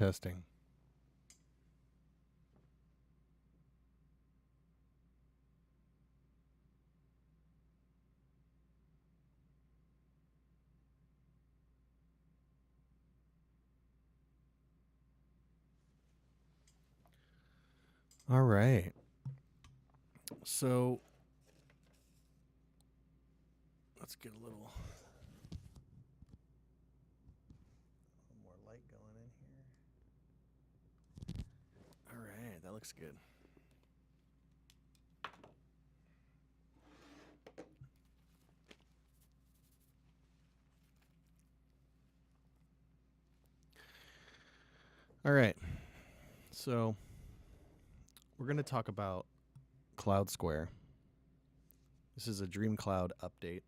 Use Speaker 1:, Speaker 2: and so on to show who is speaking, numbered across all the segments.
Speaker 1: testing. All right. So let's get a little more light going in here. All right, that looks good. All right. So we're going to talk about Cloud Square. This is a Dream Cloud update.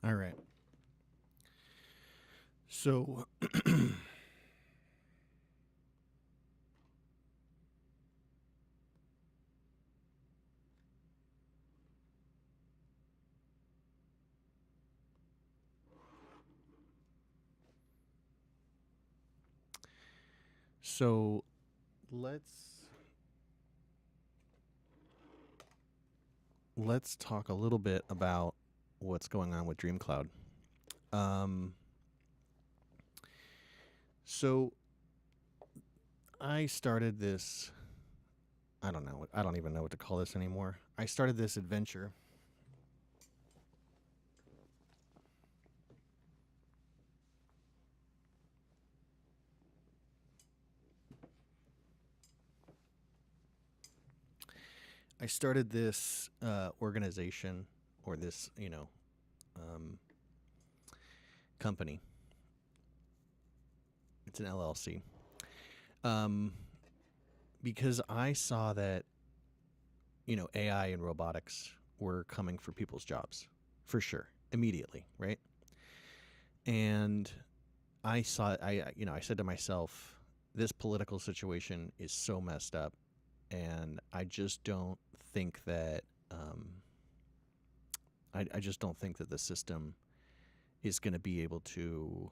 Speaker 1: All right. So So let's talk a little bit about what's going on with DreamCloud. Um, so I started this. I don't know. I don't even know what to call this anymore. I started this adventure. I started this organization or this, um, company. It's an LLC. Um, because I saw that, AI and robotics were coming for people's jobs for sure, immediately, right? And I said to myself, this political situation is so messed up, and I just don't think that, I just don't think that the system is going to be able to,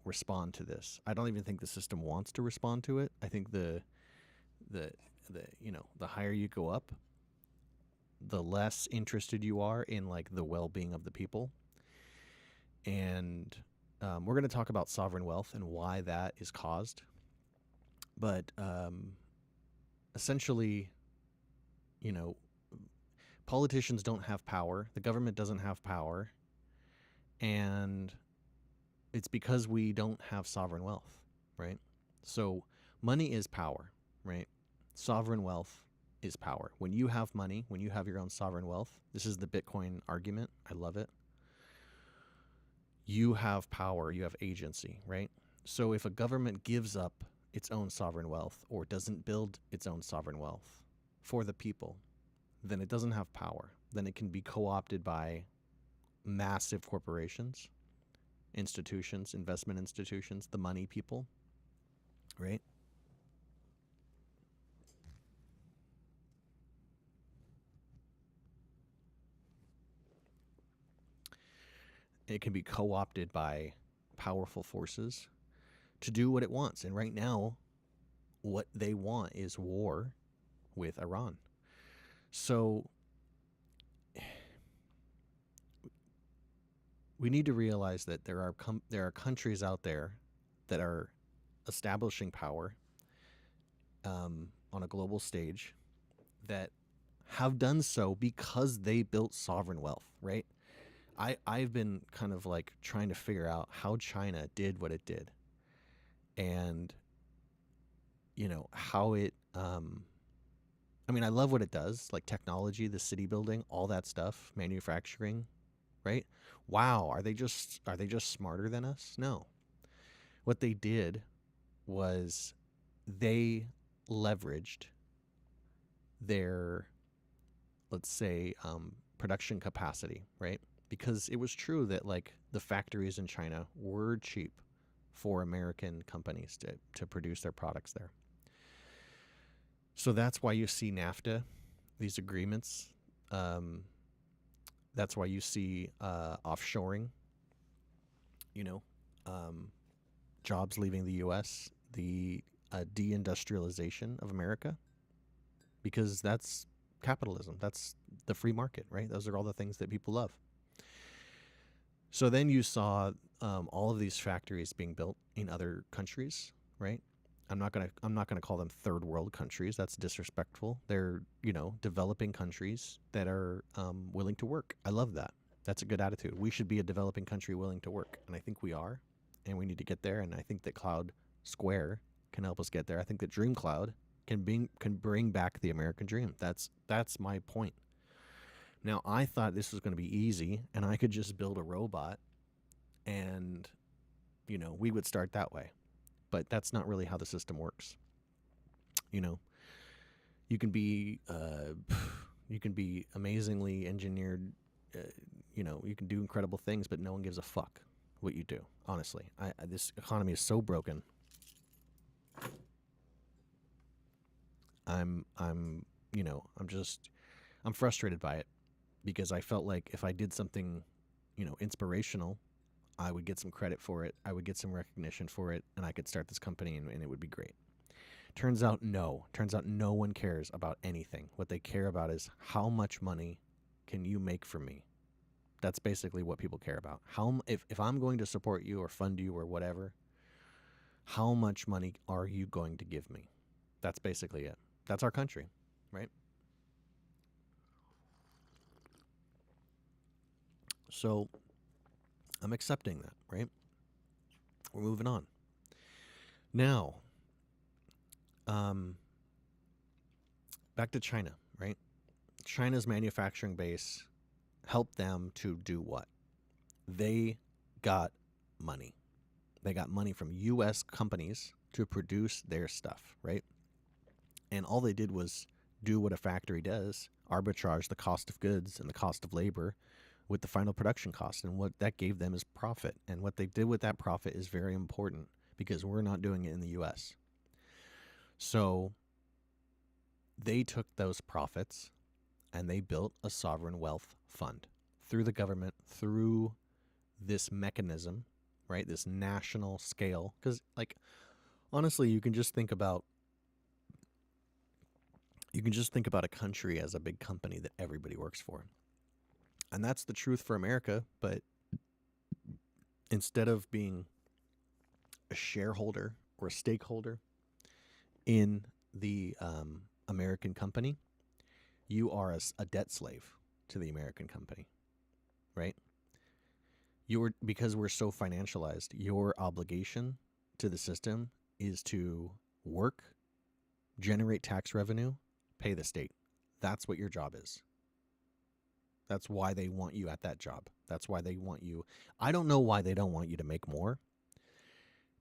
Speaker 1: respond to this. I don't even think the system wants to respond to it. I think the the higher you go up, the less interested you are in like the well-being of the people. And we're going to talk about sovereign wealth and why that is caused. But essentially, you know, politicians don't have power. The government doesn't have power. And it's because we don't have sovereign wealth, right? So money is power, right? Sovereign wealth is power. When you have money, when you have your own sovereign wealth, this is the Bitcoin argument. I love it. You have power, you have agency, right? So if a government gives up its own sovereign wealth or doesn't build its own sovereign wealth for the people, then it doesn't have power. Then it can be co-opted by massive corporations, institutions, investment institutions, the money people, right? It can be co-opted by powerful forces to do what it wants. And right now, what they want is war with Iran. So we need to realize that there are countries out there that are establishing power on a global stage that have done so because they built sovereign wealth, right? I've been kind of like trying to figure out how China did what it did, and how it. I mean, I love what it does, like technology, the city building, all that stuff, manufacturing, right? Wow, are they just smarter than us? No. What they did was they leveraged their, let's say, production capacity, right? Because it was true that like the factories in China were cheap for American companies to produce their products there. So that's why you see NAFTA, these agreements. Um, that's why you see offshoring, you know, um, jobs leaving the U.S., the deindustrialization of America, because that's capitalism. That's the free market, right? Those are all the things that people love. So then you saw all of these factories being built in other countries, right? I'm not gonna call them third world countries. That's disrespectful. They're developing countries that are willing to work. I love that. That's a good attitude. We should be a developing country willing to work, and I think we are, and we need to get there. And I think that Cloud Square can help us get there. I think that Dream Cloud can bring back the American dream. That's my point. Now I thought this was going to be easy, and I could just build a robot, and we would start that way. But that's not really how the system works. You know, you can be you can be amazingly engineered. You can do incredible things, but no one gives a fuck what you do. Honestly, this economy is so broken. I'm frustrated by it because I felt like if I did something, inspirational, I would get some credit for it. I would get some recognition for it, and I could start this company, and it would be great. Turns out, no. Turns out no one cares about anything. What they care about is how much money can you make for me? That's basically what people care about. If I'm going to support you or fund you or whatever, how much money are you going to give me? That's basically it. That's our country, right? So I'm accepting that, right? We're moving on. Now, back to China, right? China's manufacturing base helped them to do what? They got money. They got money from U.S. companies to produce their stuff, right? And all they did was do what a factory does, arbitrage the cost of goods and the cost of labor with the final production cost. And what that gave them is profit. And what they did with that profit is very important because we're not doing it in the U.S. So they took those profits and they built a sovereign wealth fund through the government, through this mechanism, right? This national scale. Because, like, honestly, you can just think about a country as a big company that everybody works for. And that's the truth for America, but instead of being a shareholder or a stakeholder in the American company, you are a debt slave to the American company, right? Because we're so financialized, your obligation to the system is to work, generate tax revenue, pay the state. That's what your job is. That's why they want you at that job. That's why they want you. I don't know why they don't want you to make more,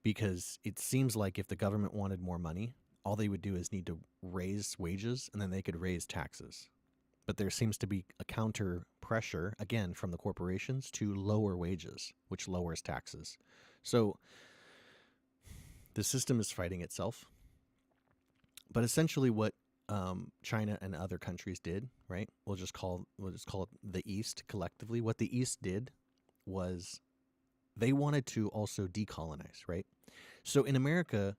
Speaker 1: because it seems like if the government wanted more money, all they would do is need to raise wages and then they could raise taxes. But there seems to be a counter pressure, again, from the corporations to lower wages, which lowers taxes. So the system is fighting itself. But essentially what China and other countries did, right? We'll just call it the East collectively. What the East did was they wanted to also decolonize, right? So in America,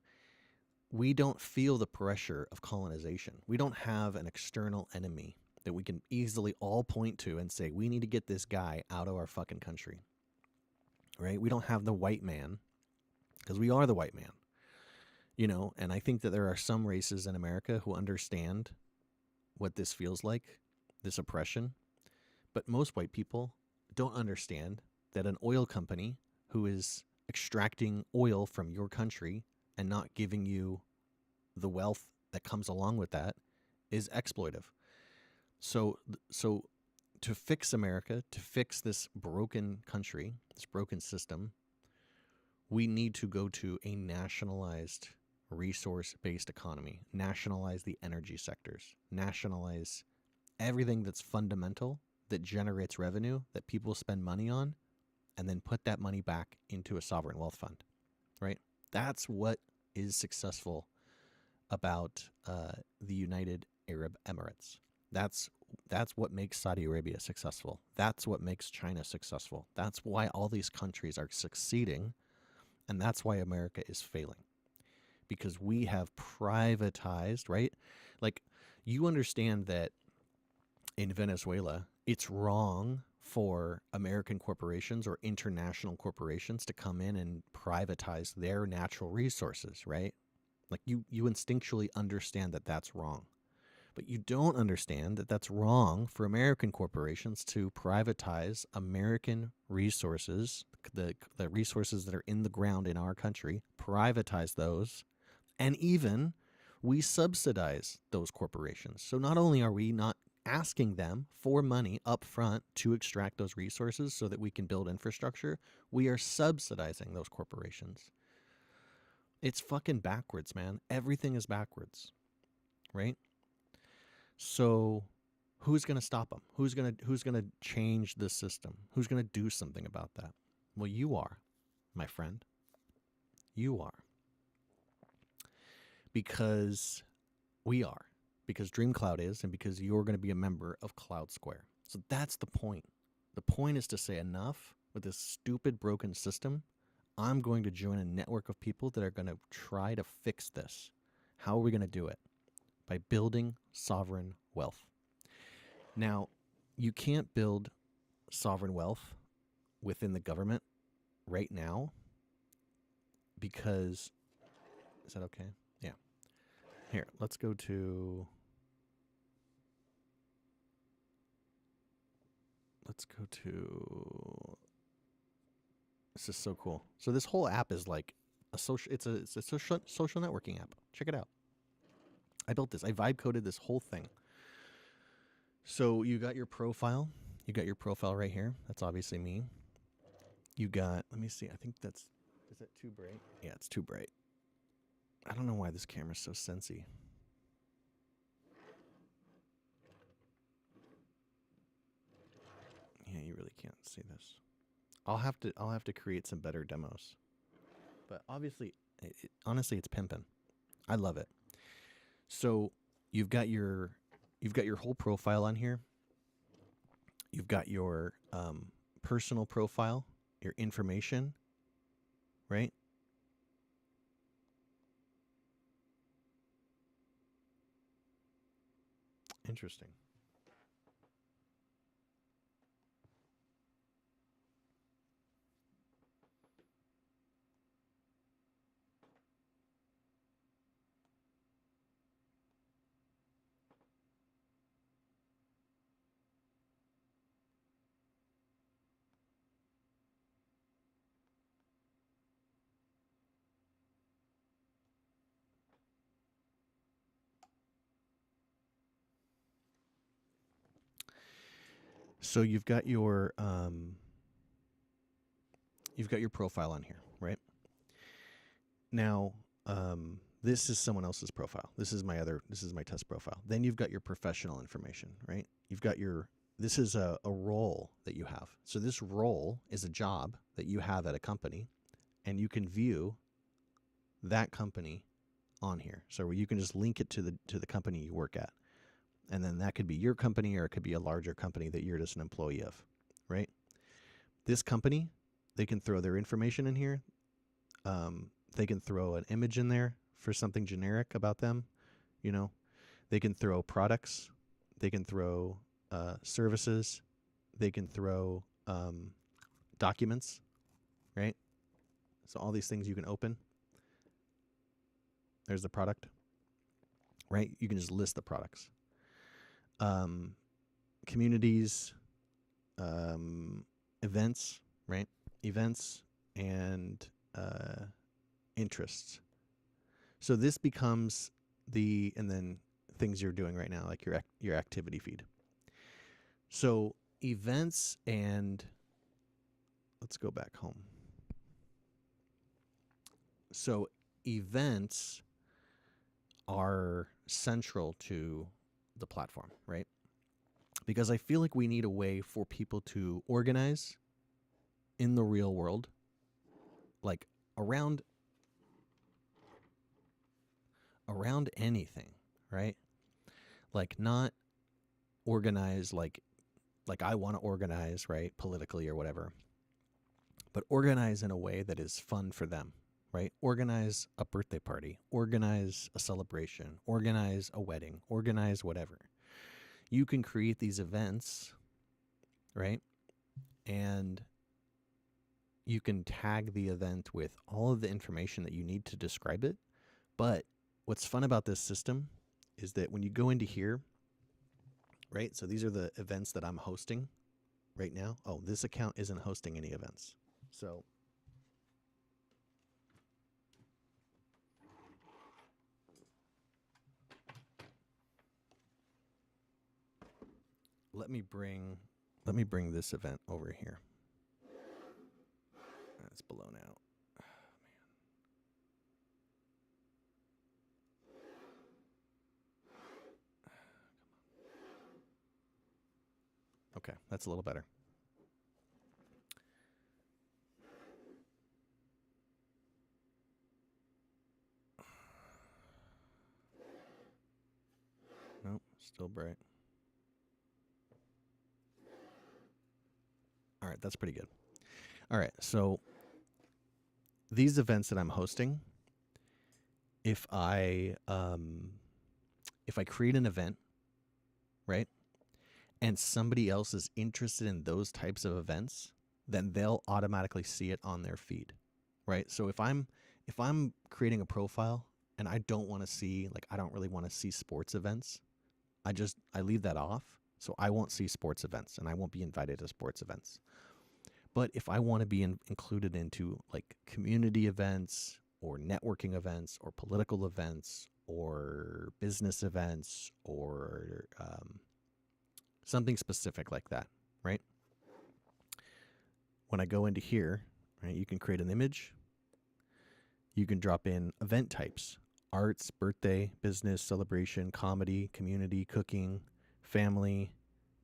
Speaker 1: we don't feel the pressure of colonization. We don't have an external enemy that we can easily all point to and say, we need to get this guy out of our fucking country, right? We don't have the white man, because we are the white man, you know? And I think that there are some races in America who understand what this feels like, this oppression. But most white people don't understand that an oil company who is extracting oil from your country and not giving you the wealth that comes along with that is exploitive. So to fix America, to fix this broken country, this broken system, we need to go to a nationalized resource-based economy, nationalize the energy sectors, nationalize everything that's fundamental, that generates revenue, that people spend money on, and then put that money back into a sovereign wealth fund, right? That's what is successful about the United Arab Emirates. That's what makes Saudi Arabia successful. That's what makes China successful. That's why all these countries are succeeding, and that's why America is failing. Because we have privatized, right? Like, you understand that in Venezuela, it's wrong for American corporations or international corporations to come in and privatize their natural resources, right? Like, you instinctually understand that that's wrong. But you don't understand that that's wrong for American corporations to privatize American resources, the resources that are in the ground in our country, privatize those, and even we subsidize those corporations. So not only are we not asking them for money up front to extract those resources so that we can build infrastructure, we are subsidizing those corporations. It's fucking backwards, man. Everything is backwards, right? So who's going to stop them? Who's going to change the system? Who's going to do something about that? Well, you are, my friend. You are. Because we are. Because DreamCloud is, and because you're going to be a member of Cloud Square. So that's the point. The point is to say enough with this stupid broken system. I'm going to join a network of people that are going to try to fix this. How are we going to do it? By building sovereign wealth. Now, you can't build sovereign wealth within the government right now because, is that okay? Yeah. Here, let's go to, this is so cool. So this whole app is like a social, it's a social networking app. Check it out. I built this. I vibe coded this whole thing. So you got your profile. You got your profile right here. That's obviously me. You got, let me see. I think that's, is that too bright? Yeah, it's too bright. I don't know why this camera's so sensy. Yeah, you really can't see this. I'll have to create some better demos. But obviously, honestly, it's pimping. I love it. So you've got your whole profile on here. You've got your personal profile, your information, right? Interesting. So you've got your profile on here, right? Now, this is someone else's profile. This is my test profile. Then you've got your professional information, right? You've got this is a role that you have. So this role is a job that you have at a company, and you can view that company on here. So you can just link it to the company you work at. And then that could be your company, or it could be a larger company that you're just an employee of, right? This company, they can throw their information in here. They can throw an image in there for something generic about them. You know, they can throw products. They can throw services. They can throw documents, right? So all these things you can open. There's the product, right? You can just list the products. Communities, events, right? Events and interests. So this becomes and then things you're doing right now, like your activity feed. So events, and let's go back home. So events are central to the platform, right? Because I feel like we need a way for people to organize in the real world, like around anything, right? Like not organize like I want to organize, right, politically or whatever, but organize in a way that is fun for them, right? Organize a birthday party, organize a celebration, organize a wedding, organize whatever. You can create these events, right? And you can tag the event with all of the information that you need to describe it. But what's fun about this system is that when you go into here, right? So these are the events that I'm hosting right now. Oh, this account isn't hosting any events. So let me bring this event over here. It's blown out. Oh, man. Okay, that's a little better. Nope, still bright. All right, that's pretty good. All right. So these events that I'm hosting, if I create an event, right, and somebody else is interested in those types of events, then they'll automatically see it on their feed, right? So if I'm creating a profile and I don't want to see, like, I don't really want to see sports events, I leave that off. So I won't see sports events and I won't be invited to sports events. But if I want to be included into like community events or networking events or political events or business events or something specific like that, right? When I go into here, right, you can create an image. You can drop in event types: arts, birthday, business, celebration, comedy, community, cooking, family,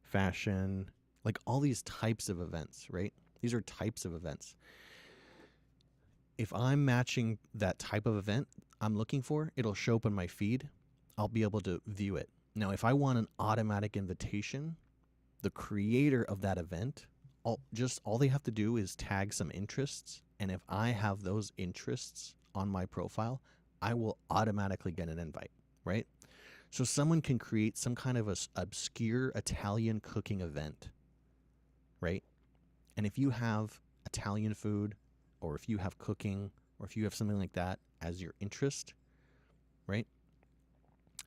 Speaker 1: fashion, like all these types of events, right? These are types of events. If I'm matching that type of event I'm looking for, it'll show up in my feed. I'll be able to view it. Now, if I want an automatic invitation, the creator of that event, all they have to do is tag some interests. And if I have those interests on my profile, I will automatically get an invite, right? So someone can create some kind of a obscure Italian cooking event, right? And if you have Italian food, or if you have cooking, or if you have something like that as your interest, right,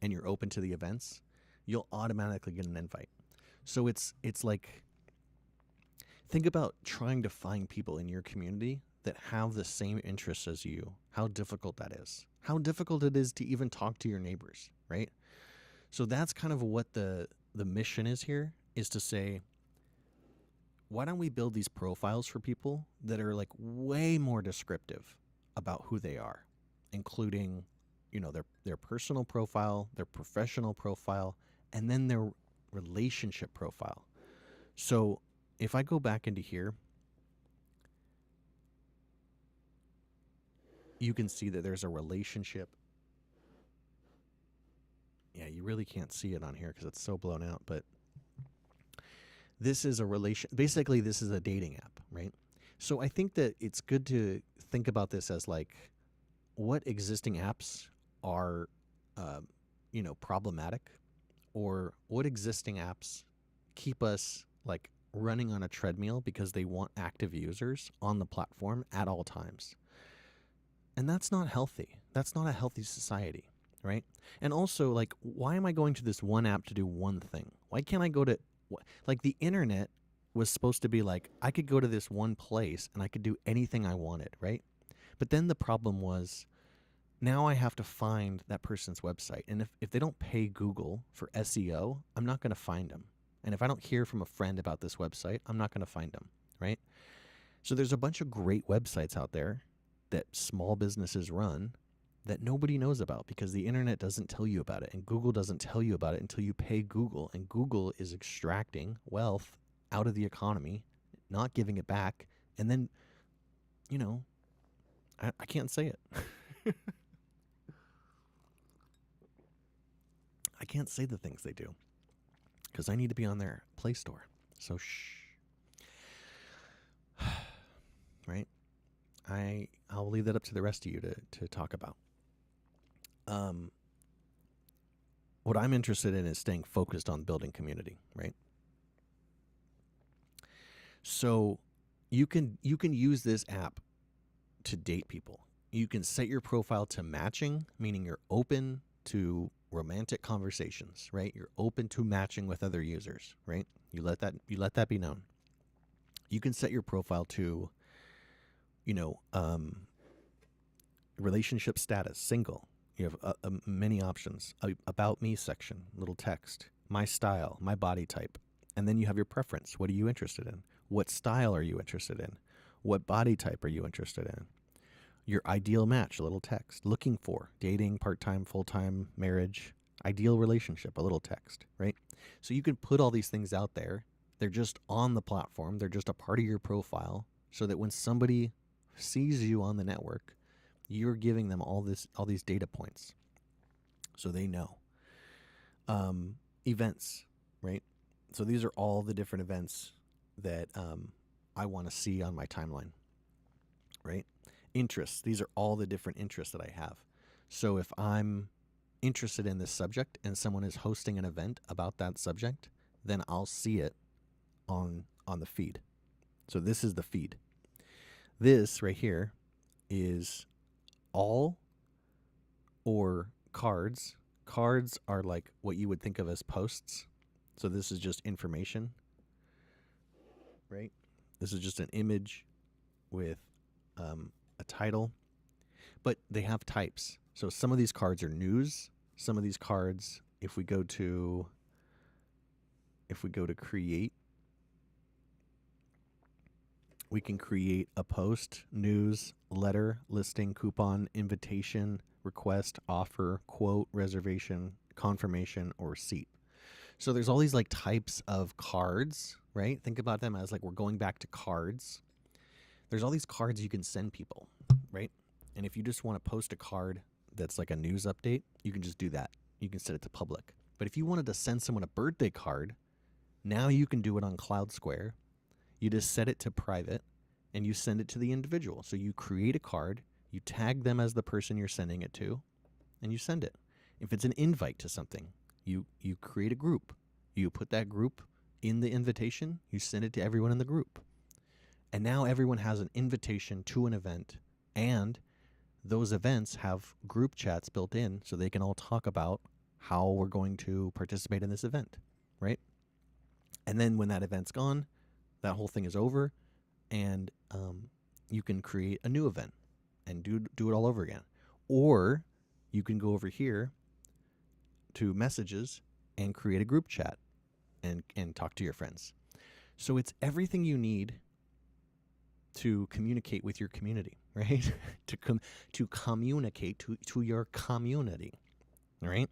Speaker 1: and you're open to the events, you'll automatically get an invite. So it's like, think about trying to find people in your community that have the same interests as you, how difficult that is. How difficult it is to even talk to your neighbors, right? So that's kind of what the mission is here, is to say, why don't we build these profiles for people that are like way more descriptive about who they are, including, their personal profile, their professional profile, and then their relationship profile. So if I go back into here, you can see that there's a relationship. Yeah, you really can't see it on here because it's so blown out, but this is basically this is a dating app, right? So I think that it's good to think about this as like, what existing apps are, problematic, or what existing apps keep us like running on a treadmill because they want active users on the platform at all times. And that's not healthy. That's not a healthy society, right? And also, like, why am I going to this one app to do one thing? Why can't I go to, like, the internet was supposed to be like, I could go to this one place and I could do anything I wanted, right? But then the problem was, now I have to find that person's website. And if they don't pay Google for SEO, I'm not going to find them. And if I don't hear from a friend about this website, I'm not going to find them, right? So there's a bunch of great websites out there that small businesses run that nobody knows about because the internet doesn't tell you about it, and Google doesn't tell you about it until you pay Google. And Google is extracting wealth out of the economy, not giving it back. And then, I can't say it. I can't say the things they do because I need to be on their Play Store. So shh. Right? I'll leave that up to the rest of you to talk about. What I'm interested in is staying focused on building community, right? So you can use this app to date people. You can set your profile to matching, meaning you're open to romantic conversations, right? You're open to matching with other users, right? You let that be known. You can set your profile to, relationship status, single. You have many options. About me section, little text, my style, my body type. And then you have your preference. What are you interested in? What style are you interested in? What body type are you interested in? Your ideal match, a little text. Looking for, dating, part-time, full-time, marriage, ideal relationship, a little text, right? So you can put all these things out there. They're just on the platform. They're just a part of your profile, so that when somebody sees you on the network, you're giving them all these data points so they know. Events, right? So these are all the different events that I want to see on my timeline, right? Interests. These are all the different interests that I have. So if I'm interested in this subject and someone is hosting an event about that subject, then I'll see it on the feed. So this is the feed. This right here is all or cards. Cards are like what you would think of as posts. So this is just information, right? This is just an image with a title, but they have types. So some of these cards are news. Some of these cards, if we go to create, we can create a post, news, letter, listing, coupon, invitation, request, offer, quote, reservation, confirmation, or receipt. So there's all these like types of cards, right? Think about them as like we're going back to cards. There's all these cards you can send people, right? And if you just want to post a card that's like a news update, you can just do that. You can set it to public. But if you wanted to send someone a birthday card, now you can do it on CloudSquare. You just set it to private and you send it to the individual. So you create a card, you tag them as the person you're sending it to, and you send it. If it's an invite to something, you create a group. You put that group in the invitation, you send it to everyone in the group. And now everyone has an invitation to an event, and those events have group chats built in so they can all talk about how we're going to participate in this event, right? And then when that event's gone, that whole thing is over, and you can create a new event and do it all over again. Or you can go over here to messages and create a group chat and talk to your friends. So it's everything you need to communicate with your community, right? to communicate to your community, right?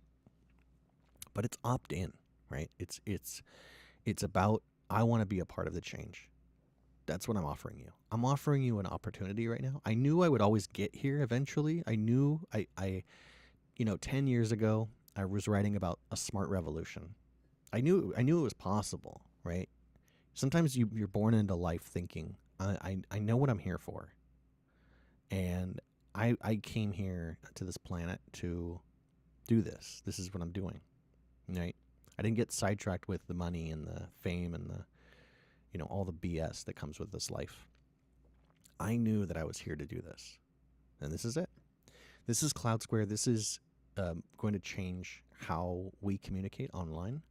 Speaker 1: But it's opt-in, right? It's about, I want to be a part of the change. That's what I'm offering you. I'm offering you an opportunity right now. I knew I would always get here eventually. I knew I 10 years ago, I was writing about a smart revolution. I knew it was possible, right? Sometimes you're born into life thinking, I know what I'm here for. And I came here to this planet to do this. This is what I'm doing, right? I didn't get sidetracked with the money and the fame and the, all the BS that comes with this life. I knew that I was here to do this. And this is it. This is CloudSquare. This is going to change how we communicate online.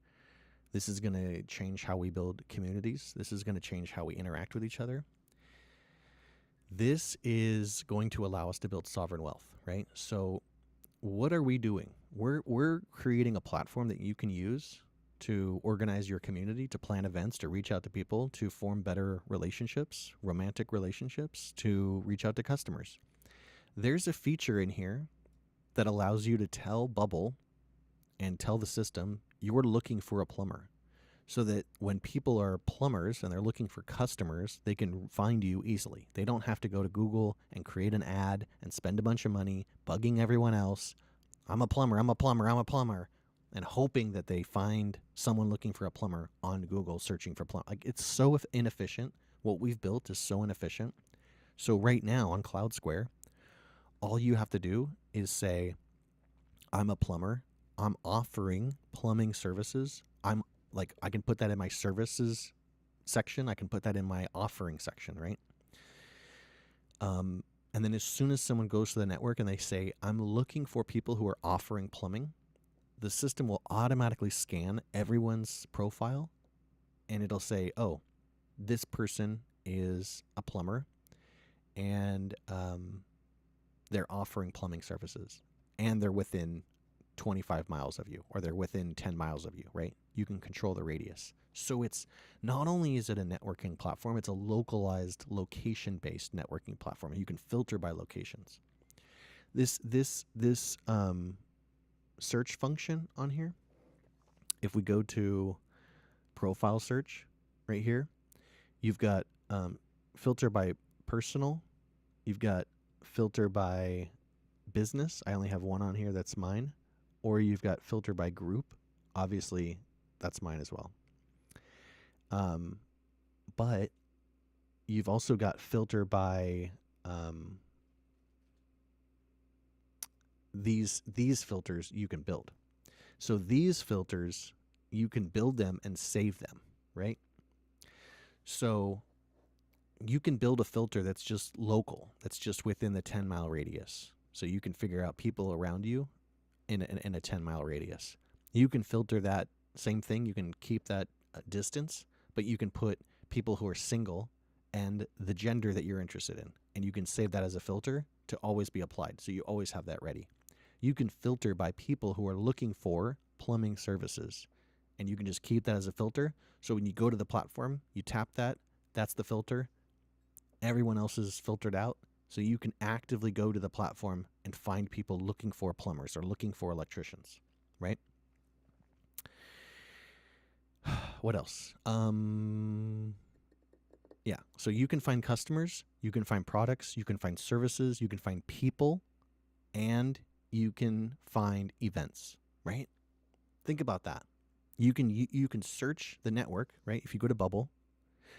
Speaker 1: This is going to change how we build communities. This is going to change how we interact with each other. This is going to allow us to build sovereign wealth, right? So what are we doing? We're creating a platform that you can use to organize your community, to plan events, to reach out to people, to form better relationships, romantic relationships, to reach out to customers. There's a feature in here that allows you to tell Bubble and tell the system you're looking for a plumber, so that when people are plumbers and they're looking for customers, they can find you easily. They don't have to go to Google and create an ad and spend a bunch of money bugging everyone else. I'm a plumber, I'm a plumber, I'm a plumber, and hoping that they find someone looking for a plumber on Google searching for plumber. Like, it's so inefficient. What we've built is so inefficient. So right now on CloudSquare, all you have to do is say, I'm a plumber. I'm offering plumbing services. I can put that in my services section. I can put that in my offering section, right? And then as soon as someone goes to the network and they say, I'm looking for people who are offering plumbing, the system will automatically scan everyone's profile and it'll say, oh, this person is a plumber and they're offering plumbing services and they're within 25 miles of you, or they're within 10 miles of you, right? You can control the radius. So it's not only is it a networking platform, it's a localized, location-based networking platform. You can filter by locations. This search function on here, if we go to profile search right here, you've got filter by personal, you've got filter by business. I only have one on here, that's mine. Or you've got filter by group. Obviously, that's mine as well. But you've also got filter by um, these filters you can build. So these filters, you can build them and save them, right? So you can build a filter that's just local, that's just within the 10-mile radius. So you can figure out people around you in a 10-mile radius. You can filter that same thing. You can keep that distance, but you can put people who are single and the gender that you're interested in. And you can save that as a filter to always be applied. So you always have that ready. You can filter by people who are looking for plumbing services. And you can just keep that as a filter. So when you go to the platform, you tap that, that's the filter. Everyone else is filtered out. So you can actively go to the platform and find people looking for plumbers or looking for electricians, right? What else? Yeah, so you can find customers, you can find products, you can find services, you can find people, and you can find events, right? Think about that. You can search the network, right? If you go to Bubble,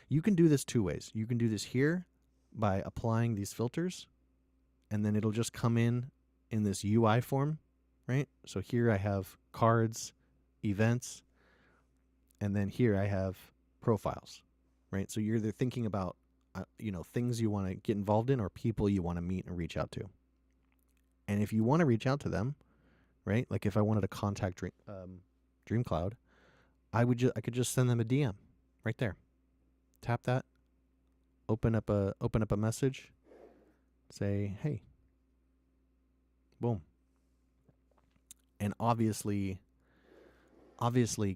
Speaker 1: you can do this two ways. You can do this here by applying these filters, and then it'll just come in this UI form, right? So here I have cards, events, and then here I have profiles, right? So you're either thinking about, things you want to get involved in or people you want to meet and reach out to. And if you want to reach out to them, right? Like if I wanted to contact DreamCloud, I could just send them a DM right there. Tap that, open up a message, say, hey, boom. And obviously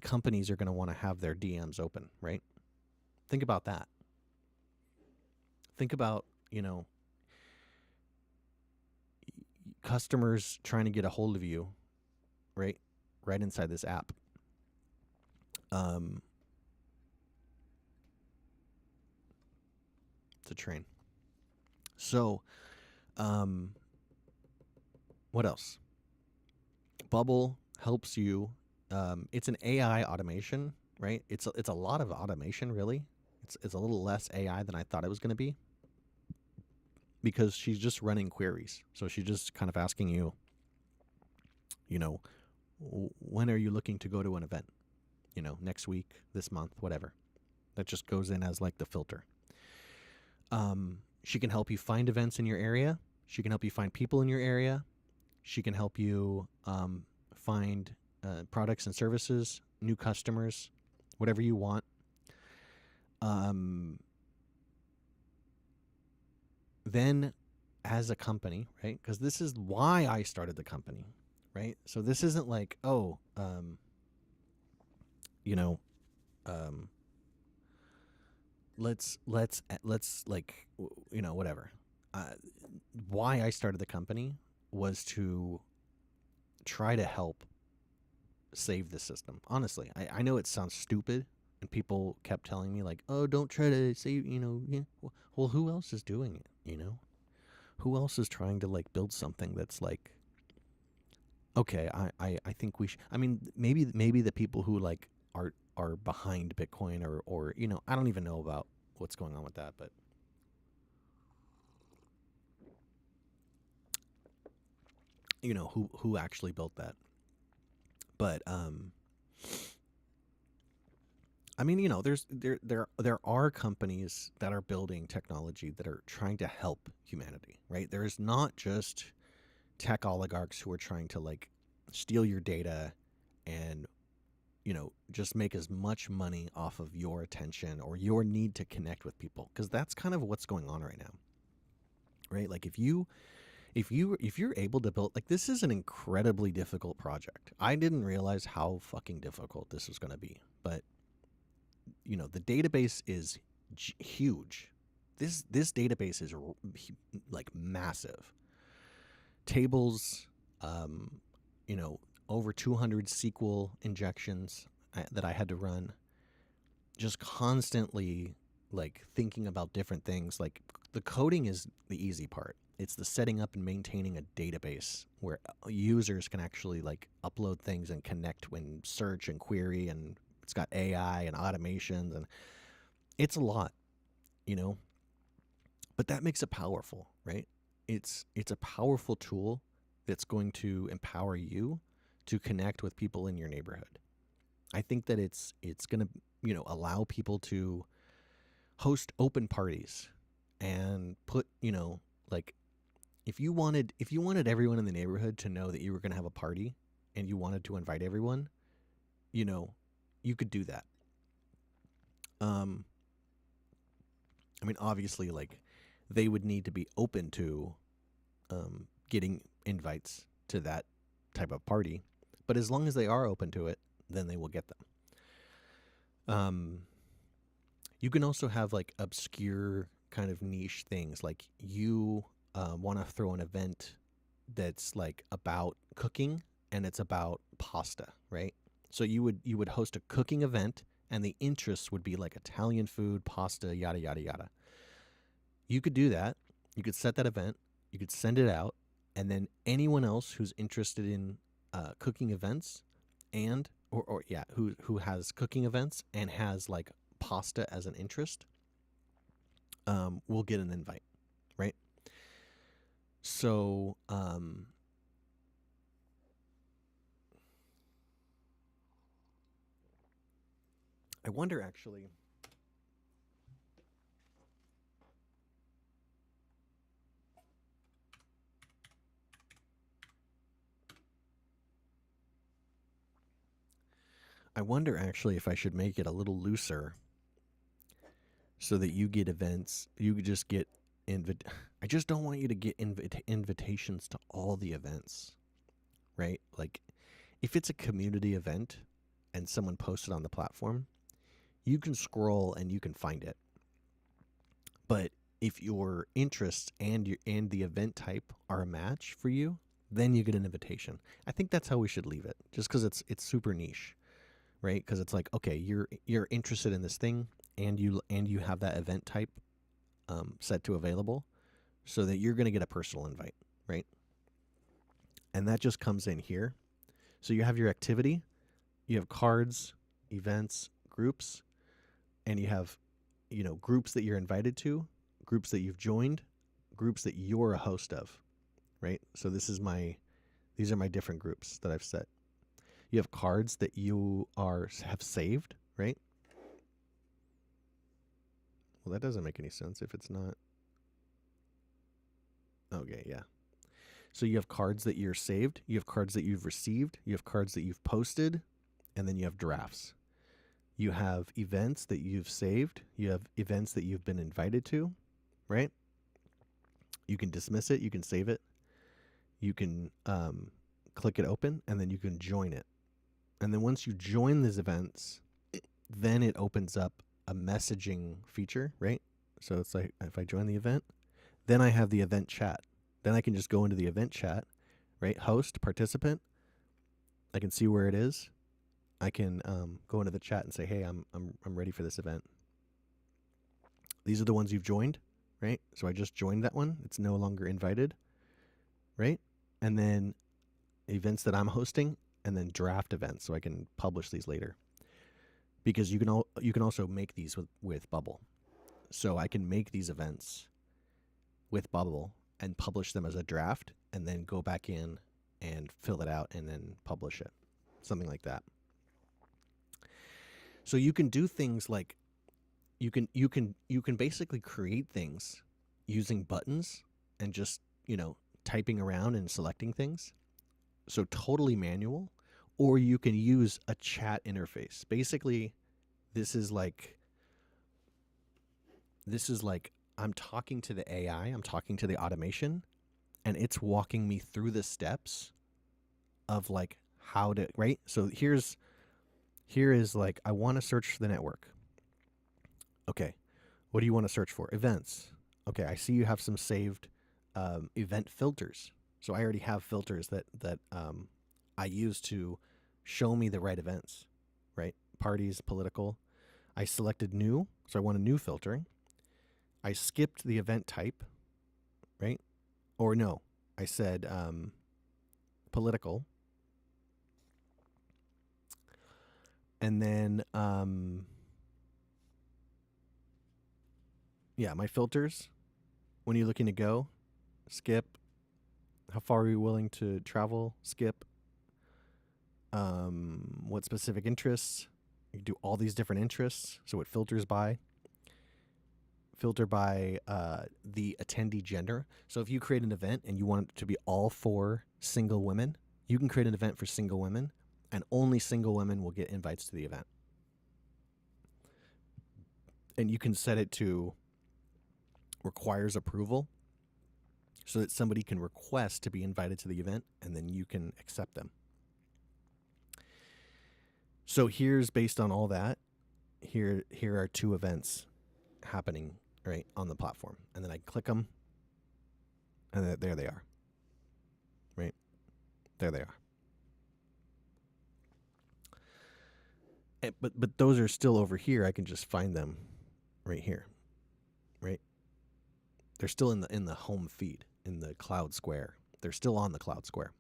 Speaker 1: companies are going to want to have their DMs open, right? Think about that. Think about, customers trying to get a hold of you, right? Right inside this app. It's a train. So, what else? Bubble helps you. It's an AI automation, right? It's a lot of automation, really. It's a little less AI than I thought it was going to be, because she's just running queries. So she's just kind of asking you, when are you looking to go to an event? Next week, this month, whatever. That just goes in as like the filter. She can help you find events in your area. She can help you find people in your area. She can help you find products and services, new customers, whatever you want. Then as a company, right? Because this is why I started the company, right? So this isn't like, let's like, whatever. Why I started the company was to try to help save the system. Honestly, I know it sounds stupid, and people kept telling me like, oh, don't try to save, well, who else is doing it? Who else is trying to like build something that's like, okay, I think we should. I mean, maybe the people who like are behind Bitcoin or I don't even know about what's going on with that, but who actually built that. But I mean, there are companies that are building technology that are trying to help humanity, right? There is not just tech oligarchs who are trying to like steal your data and just make as much money off of your attention or your need to connect with people, because that's kind of what's going on right now, right? Like if you're able to build, like, this is an incredibly difficult project. I didn't realize how fucking difficult this was going to be, but the database is huge. This database is like massive. Tables, over 200 SQL injections that I had to run, just constantly like thinking about different things. Like the coding is the easy part. It's the setting up and maintaining a database where users can actually like upload things and connect when search and query, and it's got AI and automations, and it's a lot, But that makes it powerful, right? It's a powerful tool that's going to empower you to connect with people in your neighborhood. I think that it's going to, allow people to host open parties and put, like if you wanted everyone in the neighborhood to know that you were going to have a party and you wanted to invite everyone, you know, you could do that. Um I mean, obviously, like, they would need to be open to getting invites to that type of party, but as long as they are open to it, then they will get them. Um, you can also have like obscure kind of niche things, like you want to throw an event that's like about cooking and it's about pasta, right? So you would host a cooking event and the interests would be like Italian food, pasta, yada yada yada. You could do that. You could set that event. You could send it out, and then anyone else who's interested in cooking events and or yeah, who has cooking events and has like pasta as an interest, will get an invite, right? So I wonder actually. I wonder actually if I should make it a little looser so that you get events. You could just get I just don't want you to get invitations to all the events, right? Like, if it's a community event and someone posted on the platform, you can scroll and you can find it. But if your interests and the event type are a match for you, then you get an invitation. I think that's how we should leave it, just because it's super niche, right? Because it's like, okay, you're interested in this thing, and you have that event type set to available, so that you're going to get a personal invite, right? And that just comes in here. So you have your activity, you have cards, events, groups, and you have, groups that you're invited to, groups that you've joined, groups that you're a host of, right? So these are my different groups that I've set. You have cards that you have saved, right? Well, that doesn't make any sense if it's not. Okay, yeah. So you have cards that you're saved, you have cards that you've received, you have cards that you've posted, and then you have drafts. You have events that you've saved, you have events that you've been invited to, right? You can dismiss it, you can save it, you can click it open, and then you can join it. And then once you join these events, then it opens up a messaging feature, right? So it's like, if I join the event, then I have the event chat. Then I can just go into the event chat, right? Host, participant. I can see where it is. I can go into the chat and say, hey, I'm ready for this event. These are the ones you've joined, right? So I just joined that one. It's no longer invited, right? And then events that I'm hosting, and then draft events, so I can publish these later. Because you can also make these with Bubble. So I can make these events with Bubble and publish them as a draft, and then go back in and fill it out and then publish it. Something like that. So you can do things like you can basically create things using buttons and just, typing around and selecting things. So totally manual, or you can use a chat interface. Basically, this is like I'm talking to the AI, I'm talking to the automation, and it's walking me through the steps of like how to, right? So here is like, I want to search the network. Okay. What do you want to search for? Events. Okay, I see you have some saved event filters. So I already have filters that I use to show me the right events, right? Parties, political. I selected new, so I want a new filtering. I skipped the event type, right? Or no, I said political. And then, yeah, my filters. When are you looking to go? Skip. How far are you willing to travel? Skip. What specific interests? You do all these different interests, so it filters by the attendee gender. So if you create an event and you want it to be all for single women, you can create an event for single women, and only single women will get invites to the event. And you can set it to requires approval, so that somebody can request to be invited to the event, and then you can accept them. So here's, based on all that, here are 2 events happening right on the platform, and then I click them, and there they are. Right there they are. But those are still over here. I can just find them right here. Right, they're still in the home feed, in the Cloud Square. They're still on the Cloud Square.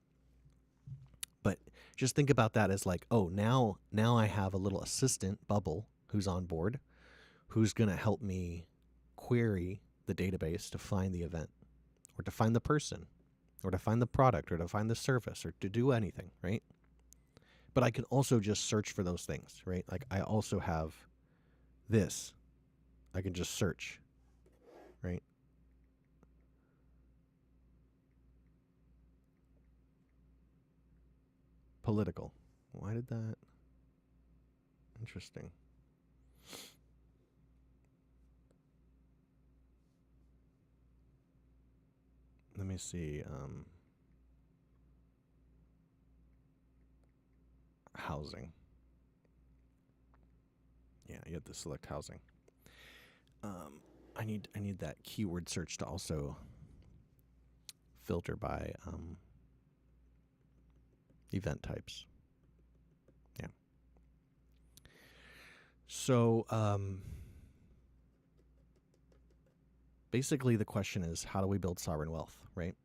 Speaker 1: But just think about that as like, oh, now I have a little assistant, Bubble, who's on board, who's going to help me query the database to find the event, or to find the person, or to find the product, or to find the service, or to do anything, right? But I can also just search for those things, right? Like I also have this. I can just search, right? Political. Why did that? Interesting. Let me see. Housing. Yeah, you have to select housing. I need that keyword search to also filter by event types. Yeah. So basically the question is, how do we build sovereign wealth, right?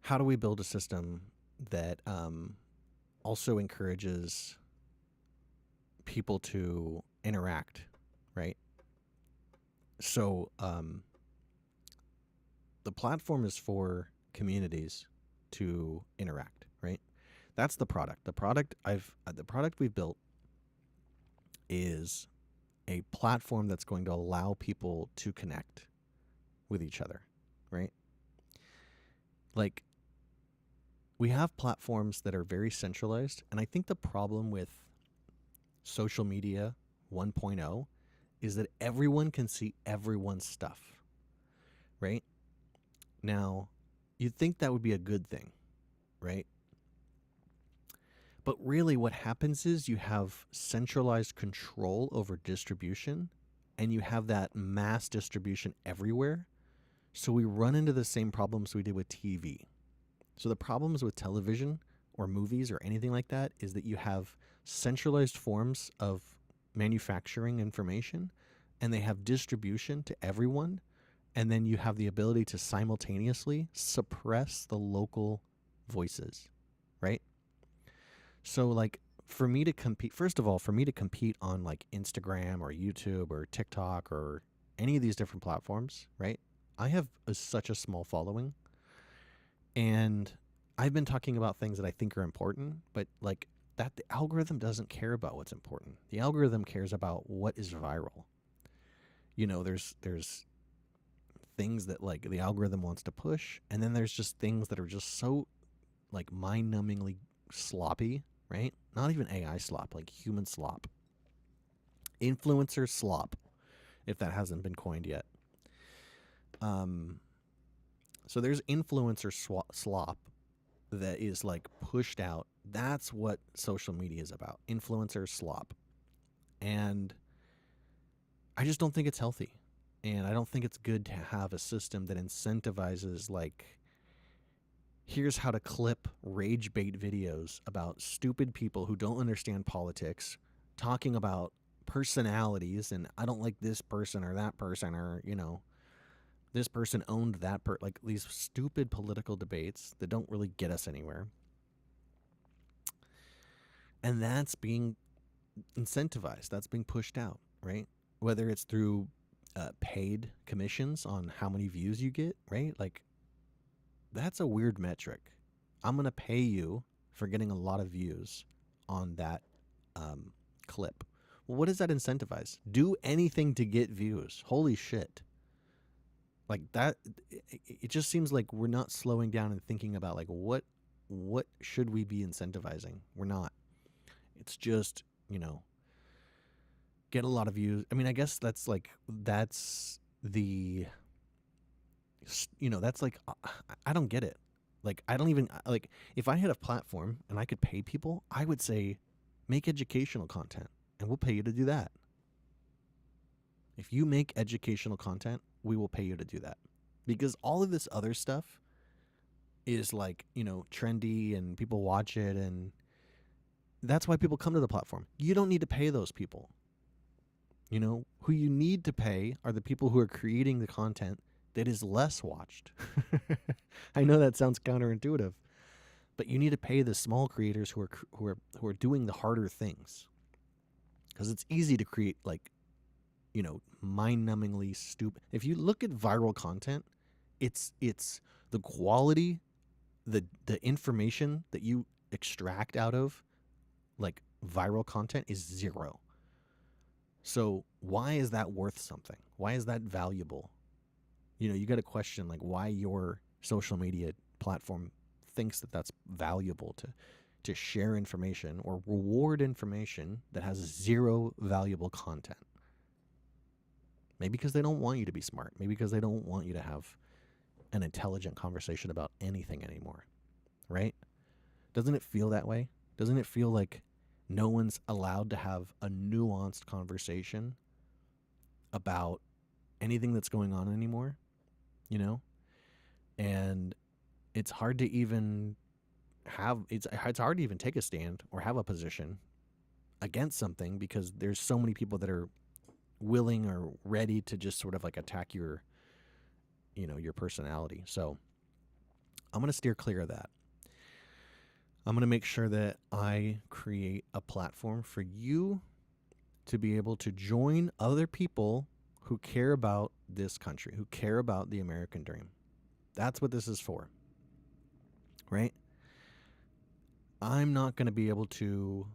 Speaker 1: How do we build a system that also encourages people to interact, right? So the platform is for communities to interact, right? That's the product. The product we've built is a platform that's going to allow people to connect with each other, right? Like, we have platforms that are very centralized, and I think the problem with social media 1.0 is that everyone can see everyone's stuff, right? Now, you'd think that would be a good thing, right? But really what happens is you have centralized control over distribution, and you have that mass distribution everywhere. So we run into the same problems we did with TV. So the problems with television or movies or anything like that is that you have centralized forms of manufacturing information, and they have distribution to everyone, and then you have the ability to simultaneously suppress the local voices, right? So like, for me to compete, first of all, for me to compete on like Instagram or YouTube or TikTok or any of these different platforms, right? I have such a small following, and I've been talking about things that I think are important, but like that, the algorithm doesn't care about what's important. The algorithm cares about what is viral. You know, there's things that like the algorithm wants to push, and then there's just things that are just so like mind-numbingly sloppy, right? Not even AI slop, like human slop. Influencer slop, if that hasn't been coined yet. So there's influencer slop that is like pushed out. That's what social media is about. Influencer slop. And I just don't think it's healthy. And I don't think it's good to have a system that incentivizes like, here's how to clip rage bait videos about stupid people who don't understand politics talking about personalities, and I don't like this person or that person, or, you know, this person owned that like these stupid political debates that don't really get us anywhere. And that's being incentivized. That's being pushed out, right? Whether it's through paid commissions on how many views you get, right? Like, that's a weird metric. I'm going to pay you for getting a lot of views on that clip. Well, what does that incentivize? Do anything to get views. Holy shit. Like that, it just seems like we're not slowing down and thinking about like what should we be incentivizing? We're not. It's just, get a lot of views. I mean, I guess that's the, that's like, I don't get it. Like, I don't even, like, if I had a platform and I could pay people, I would say, make educational content and we'll pay you to do that. If you make educational content, we will pay you to do that. Because all of this other stuff is like, trendy and people watch it, and that's why people come to the platform. You don't need to pay those people. Who you need to pay are the people who are creating the content that is less watched. I know that sounds counterintuitive, but you need to pay the small creators who are doing the harder things. Because it's easy to create like, mind-numbingly stupid. If you look at viral content, it's the quality, the information that you extract out of like viral content is zero. So why is that worth something? Why is that valuable? You got to question like why your social media platform thinks that that's valuable to share information or reward information that has zero valuable content. Maybe because they don't want you to be smart. Maybe because they don't want you to have an intelligent conversation about anything anymore, right? Doesn't it feel that way? Doesn't it feel like no one's allowed to have a nuanced conversation about anything that's going on anymore, And it's hard to even it's hard to even take a stand or have a position against something because there's so many people that are willing or ready to just sort of like attack your personality. So I'm going to steer clear of that. I'm going to make sure that I create a platform for you to be able to join other people who care about this country, who care about the American dream. That's what this is for, right? I'm not going to be able to,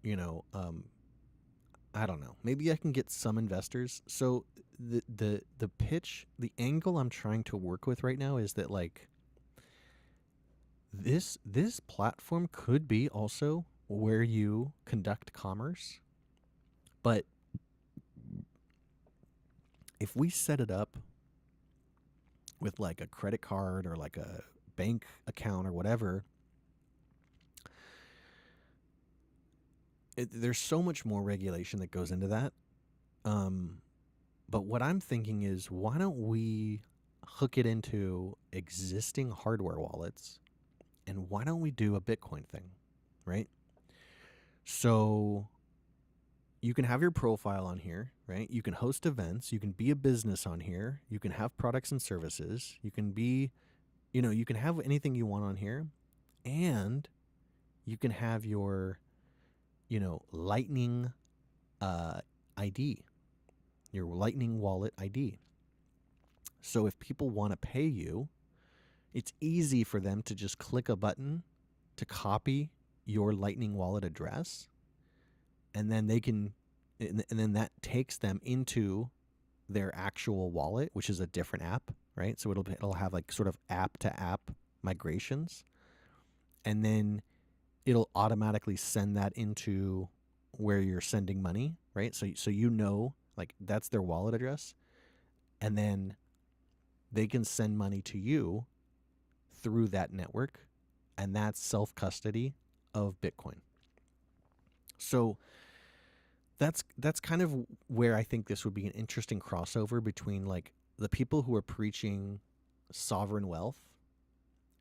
Speaker 1: I don't know. Maybe I can get some investors. So the pitch, the angle I'm trying to work with right now is that like this platform could be also where you conduct commerce. But if we set it up with like a credit card or like a bank account or whatever, there's so much more regulation that goes into that. But what I'm thinking is, why don't we hook it into existing hardware wallets, and why don't we do a Bitcoin thing, right? So you can have your profile on here, right? You can host events. You can be a business on here. You can have products and services. You can be, you can have anything you want on here, and you can have your Lightning ID, your Lightning wallet ID. So if people want to pay you, it's easy for them to just click a button to copy your Lightning wallet address, and then and then that takes them into their actual wallet, which is a different app, right? So it'll have like sort of app to app migrations, and then it'll automatically send that into where you're sending money, right? So like that's their wallet address, and then they can send money to you through that network, and that's self-custody of Bitcoin. So that's kind of where I think this would be an interesting crossover between like the people who are preaching sovereign wealth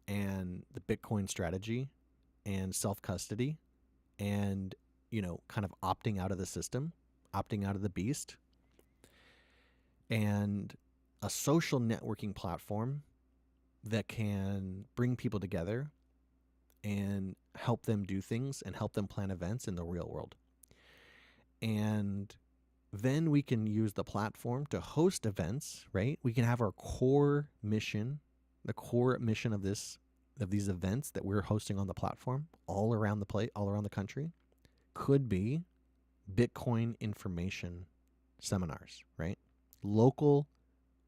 Speaker 1: and the Bitcoin strategy and self-custody and, kind of opting out of the system, opting out of the beast, and a social networking platform that can bring people together and help them do things and help them plan events in the real world. And Then we can use the platform to host events, right? We can have our core mission, the core mission of these events that we're hosting on the platform all around all around the country could be Bitcoin information seminars, right? Local,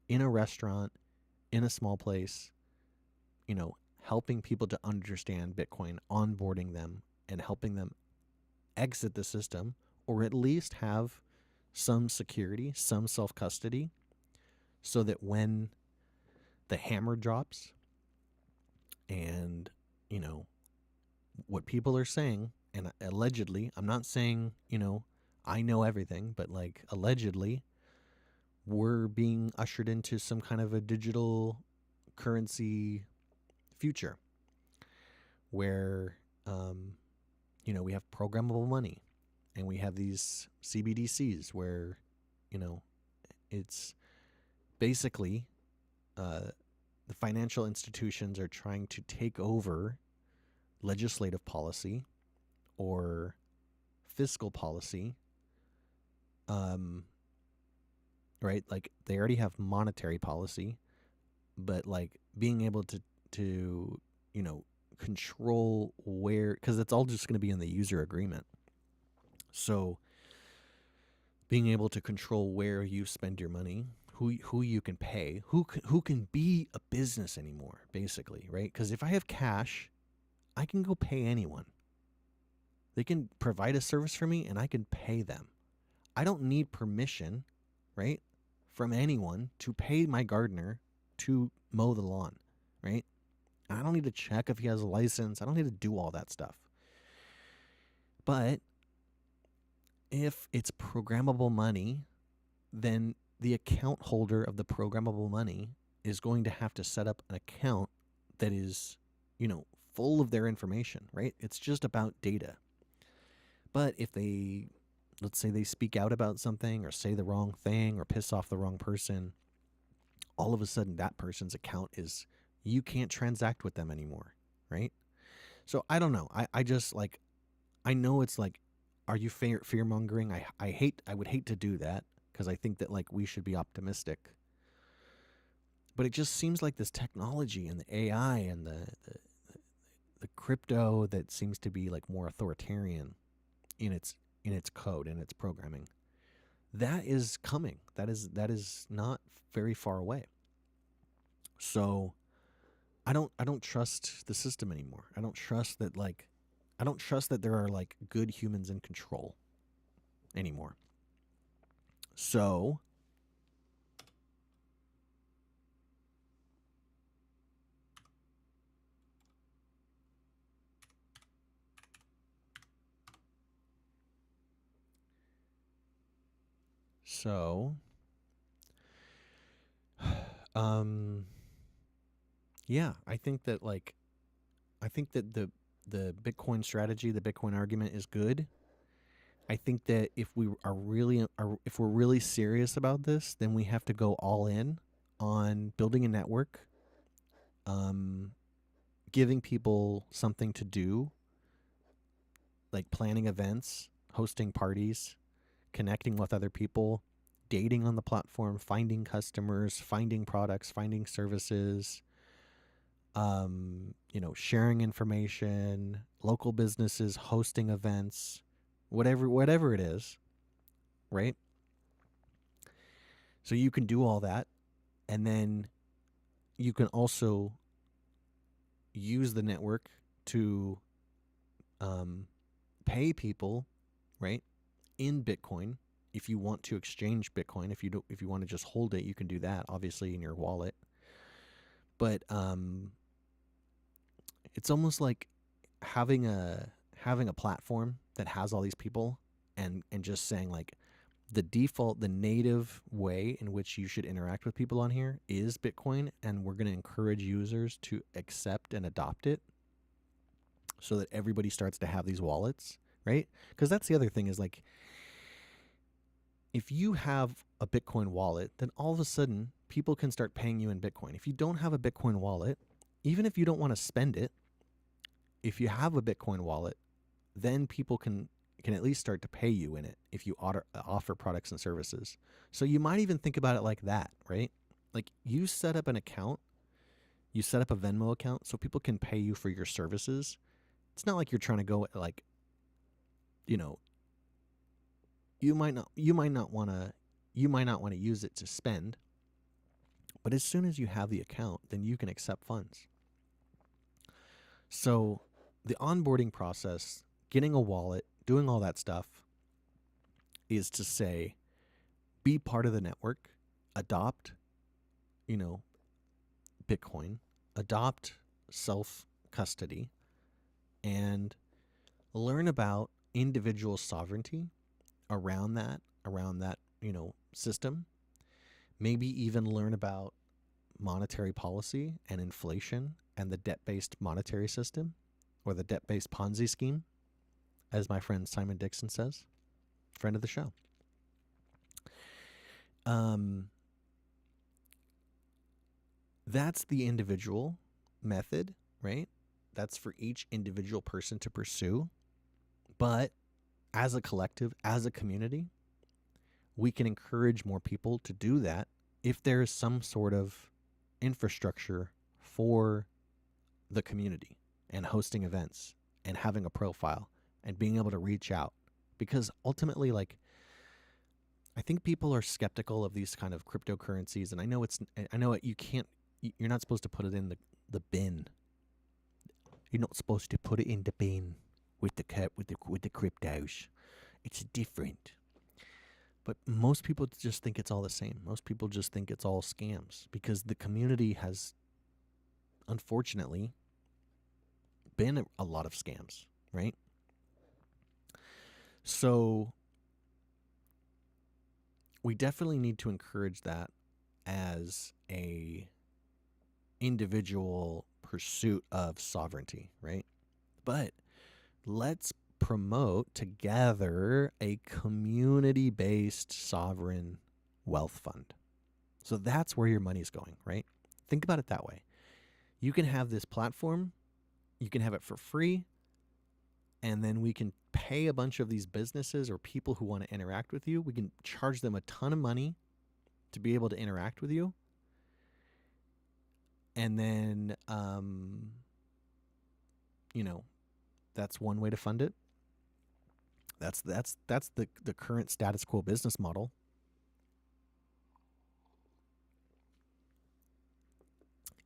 Speaker 1: in a restaurant, in a small place, helping people to understand Bitcoin, onboarding them, and helping them exit the system, or at least have some security, some self custody, so that when the hammer drops and, what people are saying, and allegedly, I'm not saying, I know everything, but like allegedly, we're being ushered into some kind of a digital currency future where, we have programmable money and we have these CBDCs where, it's basically the financial institutions are trying to take over legislative policy or fiscal policy, right? Like they already have monetary policy, but like being able to control where, because it's all just going to be in the user agreement. So being able to control where you spend your money, who you can pay, who can be a business anymore, basically, right? Because if I have cash, I can go pay anyone. They can provide a service for me and I can pay them. I don't need permission, right, from anyone to pay my gardener to mow the lawn, right? I don't need to check if he has a license. I don't need to do all that stuff. But if it's programmable money, then the account holder of the programmable money is going to have to set up an account that is, full of their information, right? It's just about data. But if let's say they speak out about something or say the wrong thing or piss off the wrong person, all of a sudden that person's account you can't transact with them anymore, right? So I don't know. I just like, I know it's like, are you fear mongering? I would hate to do that because I think that like we should be optimistic. But it just seems like this technology and the AI and the crypto that seems to be like more authoritarian in its code and its programming, that is coming. That is not very far away. So I don't trust the system anymore. I don't trust that there are like good humans in control anymore. So yeah, I think that the Bitcoin strategy, the Bitcoin argument is good. I think that if we're really serious about this, then we have to go all in on building a network, giving people something to do, like planning events, hosting parties, connecting with other people, dating on the platform, finding customers, finding products, finding services, sharing information, local businesses hosting events, whatever it is, right? So you can do all that, and then you can also use the network to pay people, right, in Bitcoin. If you want to exchange Bitcoin, if you want to just hold it, you can do that, obviously, in your wallet. But it's almost like having a platform that has all these people and just saying like the native way in which you should interact with people on here is Bitcoin, and we're going to encourage users to accept and adopt it so that everybody starts to have these wallets, right? Because that's the other thing is like, if you have a Bitcoin wallet, then all of a sudden people can start paying you in Bitcoin. If you don't have a Bitcoin wallet, even if you don't want to spend it, if you have a Bitcoin wallet, then people can can at least start to pay you in it if you offer products and services. So you might even think about it like that, right? Like you set up an account, you set up a Venmo account so people can pay you for your services. It's not like you're trying to go like, you know, you might not want to use it to spend, but as soon as you have the account, then you can accept funds. So the onboarding process, getting a wallet, doing all that stuff is to say, be part of the network, adopt, Bitcoin, adopt self-custody, and learn about individual sovereignty around that, system. Maybe even learn about monetary policy and inflation and the debt-based monetary system, or the debt-based Ponzi scheme, as my friend Simon Dixon says, friend of the show. That's the individual method, right? That's for each individual person to pursue. But as a collective, as a community, we can encourage more people to do that if there is some sort of infrastructure for the community and hosting events and having a profile and being able to reach out. Because ultimately, like, I think people are skeptical of these kind of cryptocurrencies, and I know you're not supposed to put it in the bin. You're not supposed to put it in the bin with the cryptos. It's different. But most people just think it's all the same. Most people just think it's all scams because the community has, unfortunately, been a lot of scams, right? So we definitely need to encourage that as a individual pursuit of sovereignty, right? But let's promote together a community-based sovereign wealth fund. So that's where your money's going, right? Think about it that way. You can have this platform, you can have it for free, and then we can pay a bunch of these businesses or people who want to interact with you. We can charge them a ton of money to be able to interact with you. And then, that's one way to fund it. That's the current status quo business model.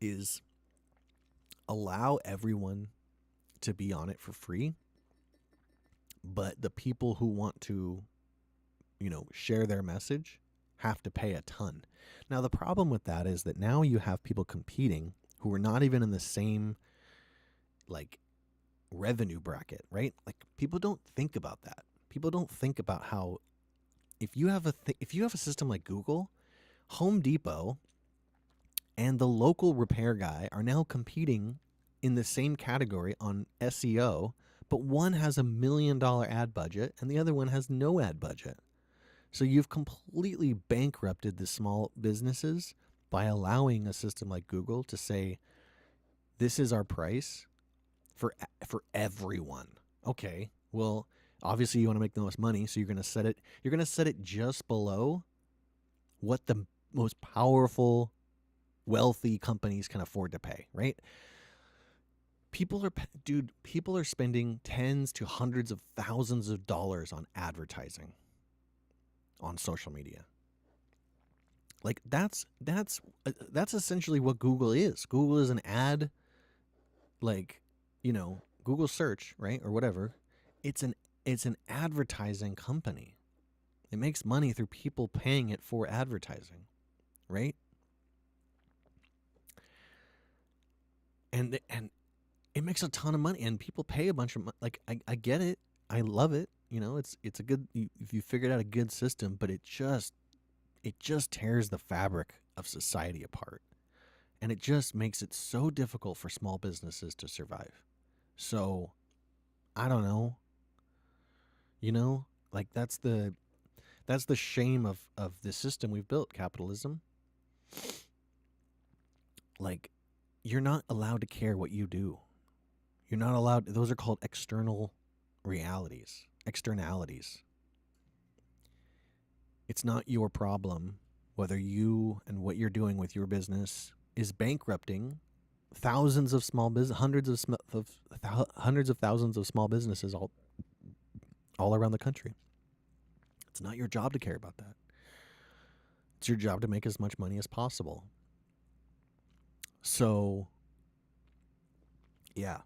Speaker 1: Is allow everyone to be on it for free, but the people who want to, share their message have to pay a ton. Now, the problem with that is that now you have people competing who are not even in the same, like, revenue bracket, right? Like, people don't think about that. People don't think about how if you have a system like Google, Home Depot, and the local repair guy are now competing in the same category on SEO, but one has $1 million ad budget and the other one has no ad budget. So you've completely bankrupted the small businesses by allowing a system like Google to say, this is our price for everyone. Okay, well, obviously you want to make the most money, so you're going to set it just below what the most powerful, wealthy companies can afford to pay, right? People are spending tens to hundreds of thousands of dollars on advertising on social media. Like that's essentially what Google is. Google is an ad, like, Google search, right? Or whatever. It's an advertising company. It makes money through people paying it for advertising, right? And it makes a ton of money, and people pay a bunch of money. Like, I get it. I love it. It's a good, if you figured out a good system, but it just tears the fabric of society apart. And it just makes it so difficult for small businesses to survive. So, I don't know. Like that's the shame of the system we've built, capitalism. Like, you're not allowed to care what you do. You're not allowed, those are called external realities. externalities. It's not your problem whether you and what you're doing with your business is bankrupting thousands of small business, hundreds of thousands of small businesses all around the country. It's not your job to care about that. It's your job to make as much money as possible. So, yeah,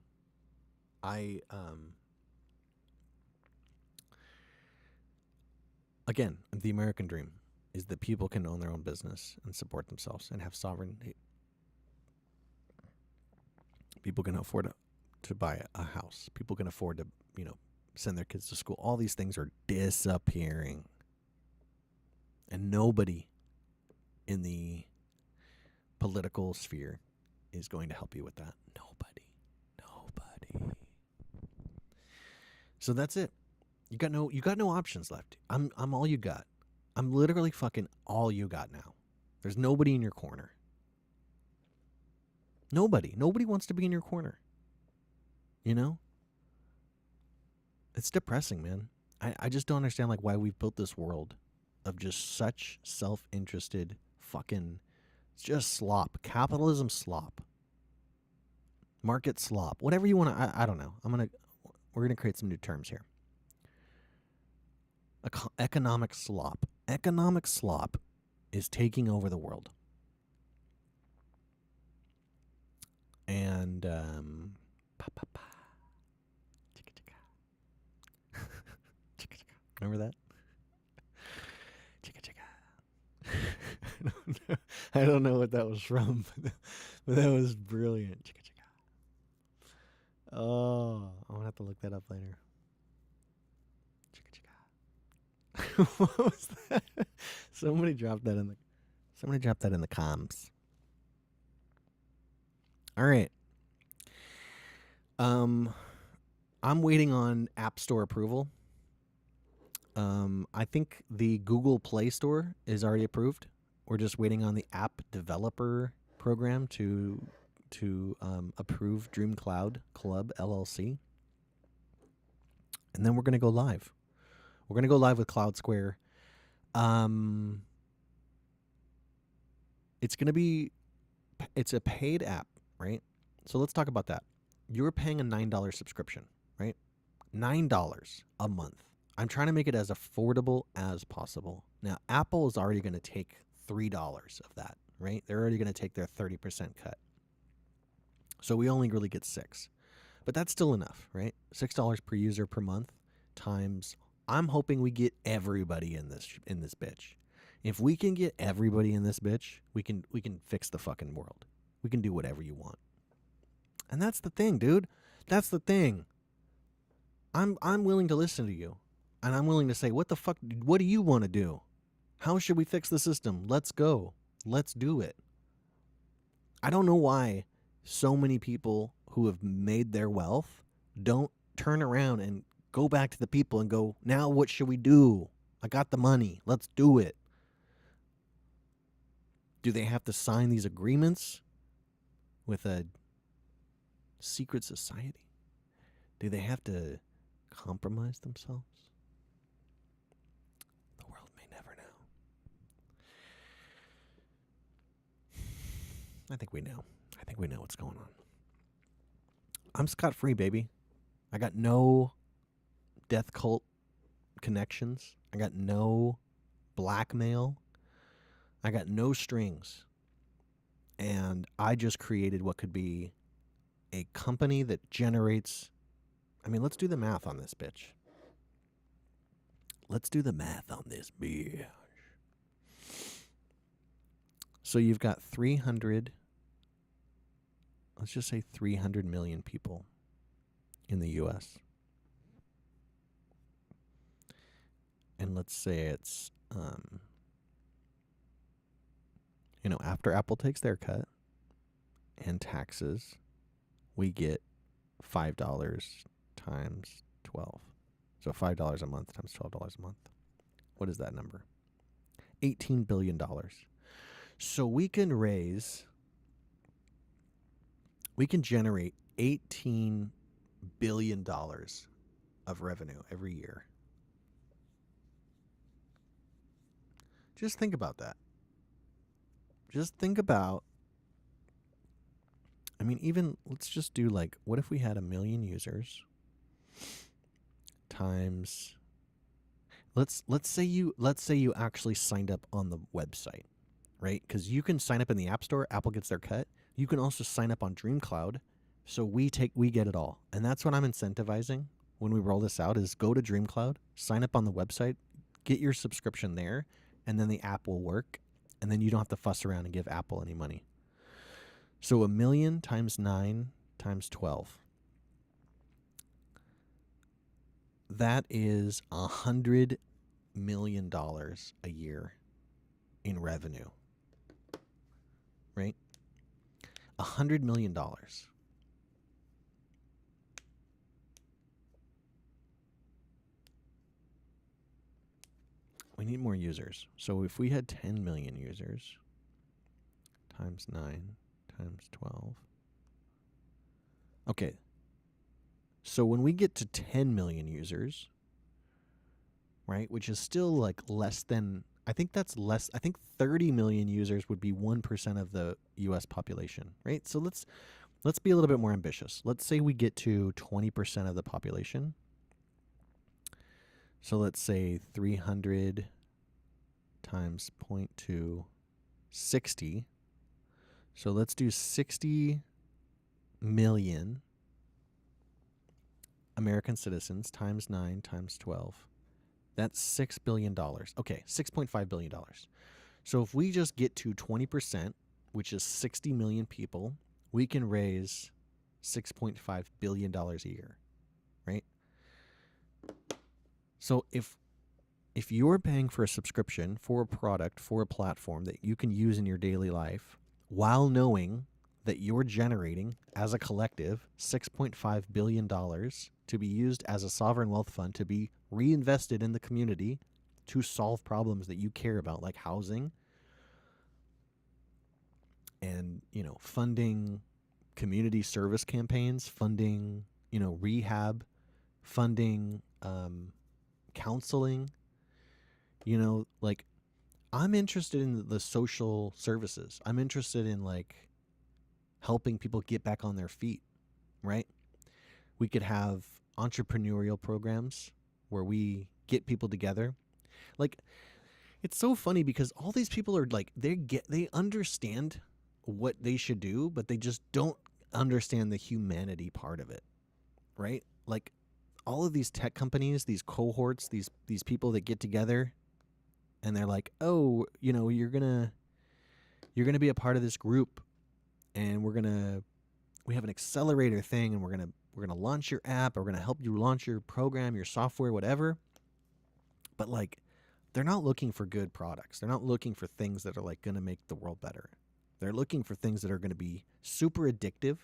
Speaker 1: again, the American dream is that people can own their own business and support themselves and have sovereignty. People can afford to buy a house. People can afford to, send their kids to school. All these things are disappearing. And nobody in the political sphere is going to help you with that. Nobody. So that's it. You got no options left. I'm all you got. I'm literally fucking all you got now. There's nobody in your corner. Nobody wants to be in your corner. It's depressing, man. I just don't understand why we've built this world of just such self-interested fucking just slop. Capitalism slop. Market slop. Whatever you want to I don't know. We're going to create some new terms here. Economic slop. Economic slop is taking over the world. And remember that? I don't know what that was from, but that was brilliant. Oh, I'm gonna have to look that up later. What was that? Somebody dropped that in the comms. All right. I'm waiting on App Store approval. I think the Google Play Store is already approved. We're just waiting on the app developer program to approve Dream Cloud Club LLC. And then we're going to go live. We're going to go live with Cloud Square. It's a paid app, right? So let's talk about that. You're paying a $9 subscription, right? $9 a month. I'm trying to make it as affordable as possible. Now, Apple is already going to take $3 of that, right? They're already going to take their 30% cut. So we only really get $6. But that's still enough, right? $6 per user per month times. I'm hoping we get everybody in this bitch. If we can get everybody in this bitch, we can fix the fucking world. We can do whatever you want. And that's the thing, dude. That's the thing. I'm willing to listen to you. And I'm willing to say, what do you want to do? How should we fix the system? Let's go. Let's do it. I don't know why so many people who have made their wealth don't turn around and go back to the people and go, now what should we do? I got the money. Let's do it. Do they have to sign these agreements with a secret society? Do they have to compromise themselves? The world may never know. I think we know. I think we know what's going on. I'm scot-free, baby. I got no death cult connections. I got no blackmail. I got no strings. And I just created what could be a company that generates... let's do the math on this bitch. Let's do the math on this bitch. So you've got 300 million people in the U.S. And let's say it's, after Apple takes their cut and taxes, we get $5 times 12. So $5 a month times $12 a month. What is that number? $18 billion. So we can generate $18 billion of revenue every year Just think about that. Just think about, I mean, even let's just do like, what if we had 1 million users times, let's say you actually signed up on the website, right? Because you can sign up in the App Store, Apple gets their cut. You can also sign up on DreamCloud, so we get it all. And that's what I'm incentivizing when we roll this out is go to DreamCloud, sign up on the website, get your subscription there, and then the app will work, and then you don't have to fuss around and give Apple any money. So 1 million times 9 times 12. That is $100 million a year in revenue, right? $100 million. We need more users. So if we had 10 million users times 9 times 12. Okay. So when we get to 10 million users, right, which is still like less than, I think that's less, I think 30 million users would be 1% of the US population, right? So let's be a little bit more ambitious. Let's say we get to 20% of the population. So let's say 300 times 0.2, 60. So let's do 60 million American citizens times 9 times 12. That's $6 billion. Okay, $6.5 billion. So if we just get to 20%, which is 60 million people, we can raise $6.5 billion a year, right? So if you're paying for a subscription for a product, for a platform that you can use in your daily life, while knowing that you're generating, as a collective, $6.5 billion to be used as a sovereign wealth fund to be reinvested in the community to solve problems that you care about, like housing and, funding community service campaigns, funding, rehab, funding counseling, like I'm interested in the social services. I'm interested in like helping people get back on their feet, right? We could have entrepreneurial programs where we get people together. Like, it's so funny because all these people are like, they understand what they should do, but they just don't understand the humanity part of it, right? Like all of these tech companies, these cohorts, these people that get together and they're like, oh, you're gonna be a part of this group, and we have an accelerator thing, and we're gonna launch your app, or we're gonna help you launch your program, your software, whatever. But like, they're not looking for good products. They're not looking for things that are like gonna make the world better. They're looking for things that are gonna be super addictive,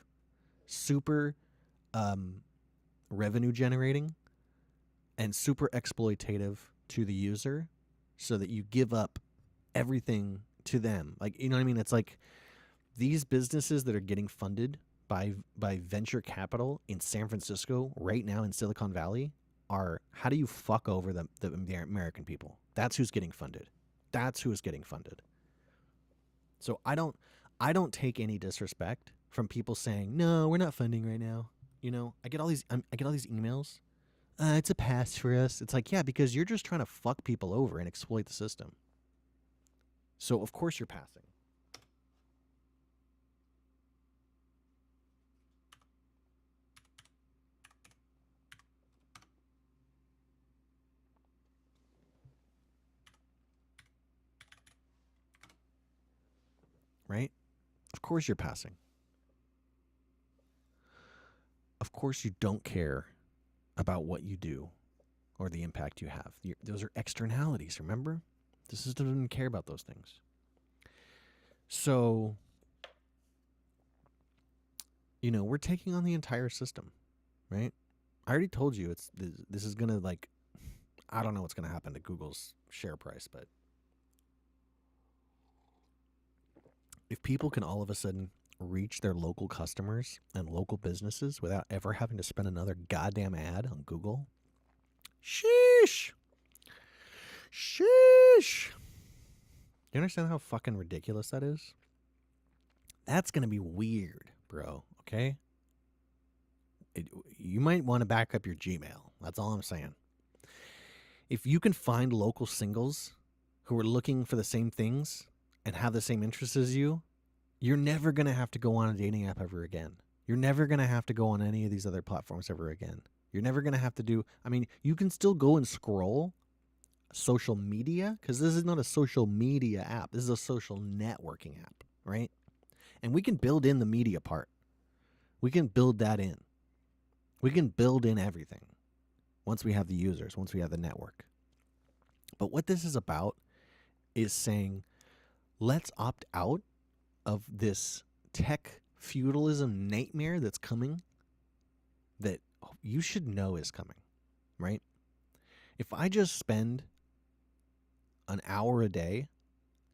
Speaker 1: super revenue generating, and super exploitative to the user, so that you give up everything to them. Like, you know what I mean? It's like these businesses that are getting funded by venture capital in San Francisco right now in Silicon Valley are, how do you fuck over the American people? That's who's getting funded. That's who is getting funded. So I don't take any disrespect from people saying, no, we're not funding right now. I get all these emails. It's a pass for us. It's like, yeah, because you're just trying to fuck people over and exploit the system. So of course you're passing. Right? Of course you're passing. Of course you don't care about what you do or the impact you have. Those are externalities, remember? The system doesn't care about those things. So, we're taking on the entire system, right? I already told you this is going to, like, I don't know what's going to happen to Google's share price, but if people can all of a sudden reach their local customers and local businesses without ever having to spend another goddamn ad on Google, sheesh. You understand how fucking ridiculous that is? That's going to be weird, bro. Okay? You might want to back up your Gmail. That's all I'm saying. If you can find local singles who are looking for the same things and have the same interests as you, you're never going to have to go on a dating app ever again. You're never going to have to go on any of these other platforms ever again. You're never going to have to do, I mean, you can still go and scroll social media because this is not a social media app. This is a social networking app, right? And we can build in the media part. We can build that in. We can build in everything once we have the users, once we have the network. But what this is about is saying, let's opt out of this tech feudalism nightmare that's coming, that you should know is coming, right? If I just spend an hour a day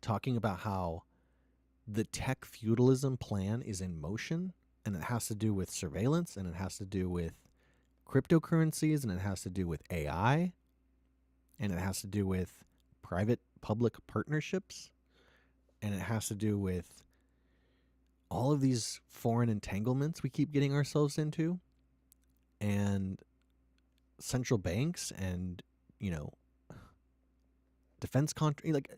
Speaker 1: talking about how the tech feudalism plan is in motion, and it has to do with surveillance, and it has to do with cryptocurrencies, and it has to do with AI, and it has to do with private-public partnerships, and it has to do with all of these foreign entanglements we keep getting ourselves into, and central banks, and, you know, defense like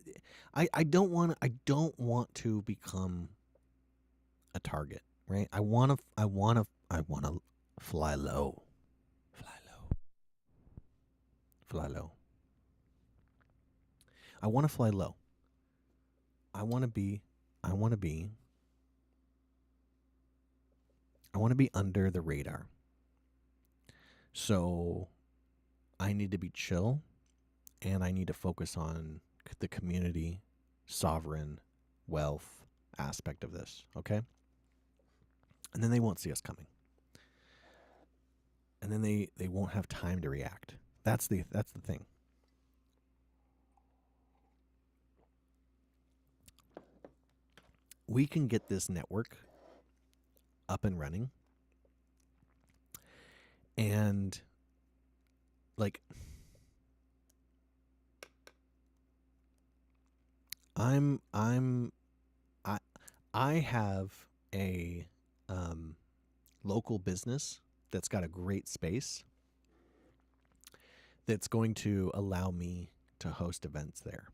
Speaker 1: I don't want to become a target, right? I want to fly low. Fly low. I want to fly low. I want to be under the radar. So I need to be chill, and I need to focus on the community, sovereign, wealth aspect of this, okay? And then they won't see us coming. And then they won't have time to react. That's the thing. We can get this network up and running, and like I have a local business that's got a great space that's going to allow me to host events there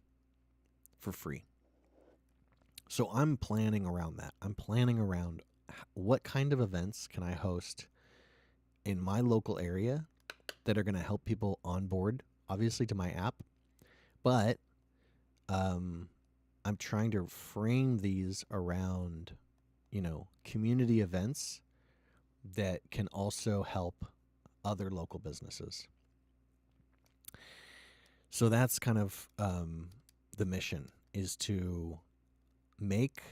Speaker 1: for free. So I'm planning around that. I'm planning around what kind of events can I host in my local area that are going to help people onboard, obviously, to my app. But I'm trying to frame these around, community events that can also help other local businesses. So that's kind of the mission, is to make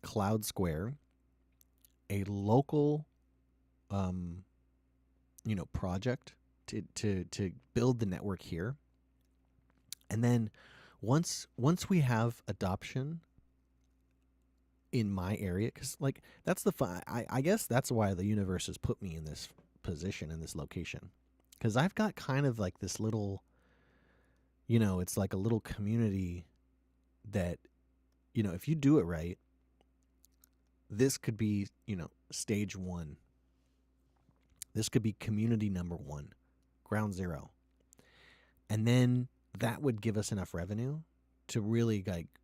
Speaker 1: Cloud Square a local, project to build the network here. And then once we have adoption in my area, because that's the fun. I guess that's why the universe has put me in this position, in this location, because I've got kind of like this little, it's like a little community that, if you do it right, this could be, stage one. This could be community number 1, ground zero. And then that would give us enough revenue to really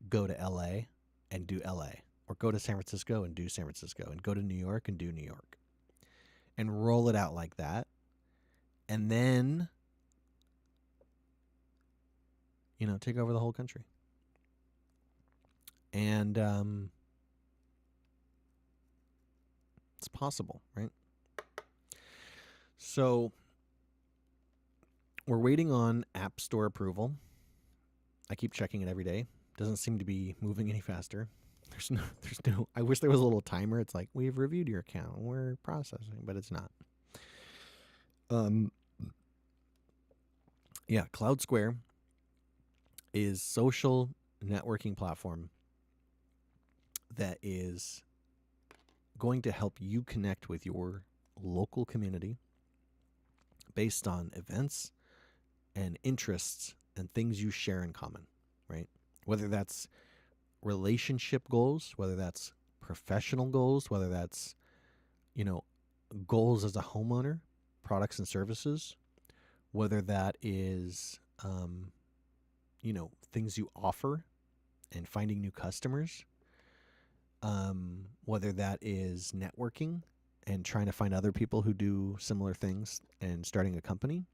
Speaker 1: go to LA and do LA, or go to San Francisco and do San Francisco, and go to New York and do New York, and roll it out like that. And then, take over the whole country. And it's possible, right? So we're waiting on App Store approval. I keep checking it every day. Doesn't seem to be moving any faster. There's no, I wish there was a little timer. It's like, we've reviewed your account, we're processing, but it's not. Yeah, Cloud Square is social networking platform that is going to help you connect with your local community based on events and interests and things you share in common, right? whether that's relationship goals, whether that's professional goals, whether that's, you know, goals as a homeowner, products and services, whether that is, things you offer and finding new customers, whether that is networking and trying to find other people who do similar things and starting a company,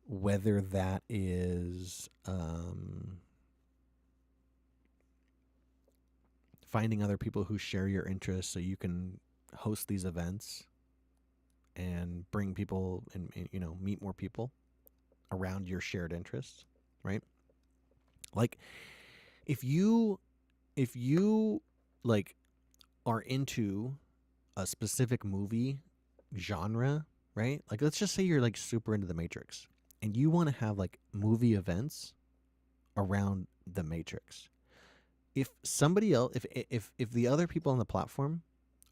Speaker 1: whether that is finding other people who share your interests so you can host these events and bring people and meet more people around your shared interests, right? Like if you like are into a specific movie genre, right? Like let's just say you're like super into the Matrix and you want to have like movie events around the Matrix. If somebody else, if the other people on the platform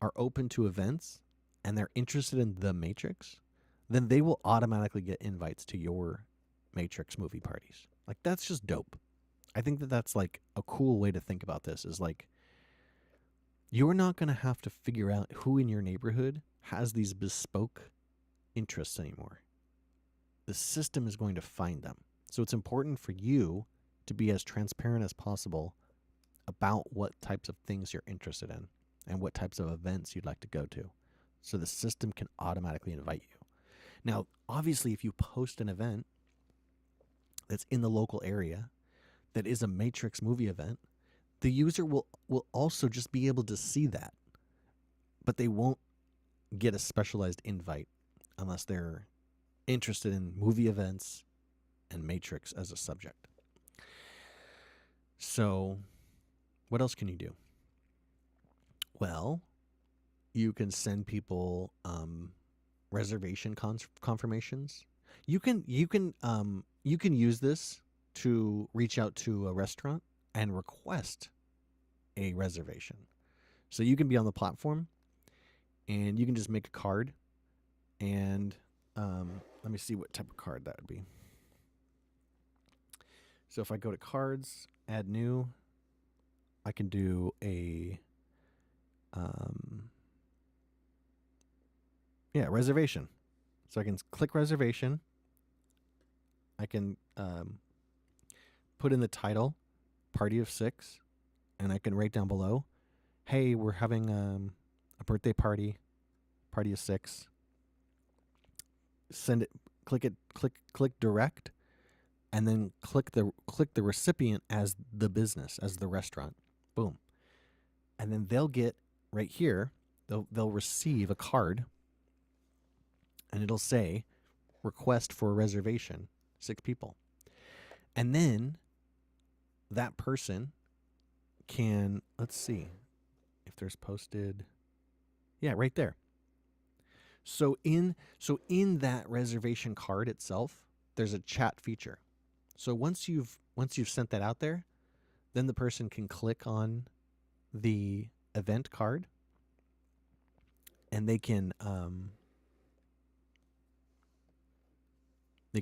Speaker 1: are open to events and they're interested in the Matrix, then they will automatically get invites to your Matrix movie parties. Like that's just dope. I think that that's like a cool way to think about this is like you're not going to have to figure out who in your neighborhood has these bespoke interests anymore. The system is going to find them. So it's important for you to be as transparent as possible about what types of things you're interested in and what types of events you'd like to go to. So the system can automatically invite you. Now, obviously, if you post an event that's in the local area that is a Matrix movie event, the user will also just be able to see that, but they won't get a specialized invite unless they're interested in movie events and Matrix as a subject. So what else can you do? Well, you can send people reservation confirmations. You can use this to reach out to a restaurant and request a reservation. So you can be on the platform and you can just make a card and let me see what type of card that would be. So if I go to cards, add new, I can do a reservation. So I can click reservation. I can put in the title, Party of 6, and I can write down below, hey, we're having a birthday party of 6. Send it, click direct, and then click the recipient as the business, as the restaurant. Boom. And then they'll get right here, they'll receive a card and it'll say request for a reservation, 6 people. And then that person can, let's see if there's posted. Yeah, right there. So in that reservation card itself, there's a chat feature. So once you've sent that out there, then the person can click on the event card and they can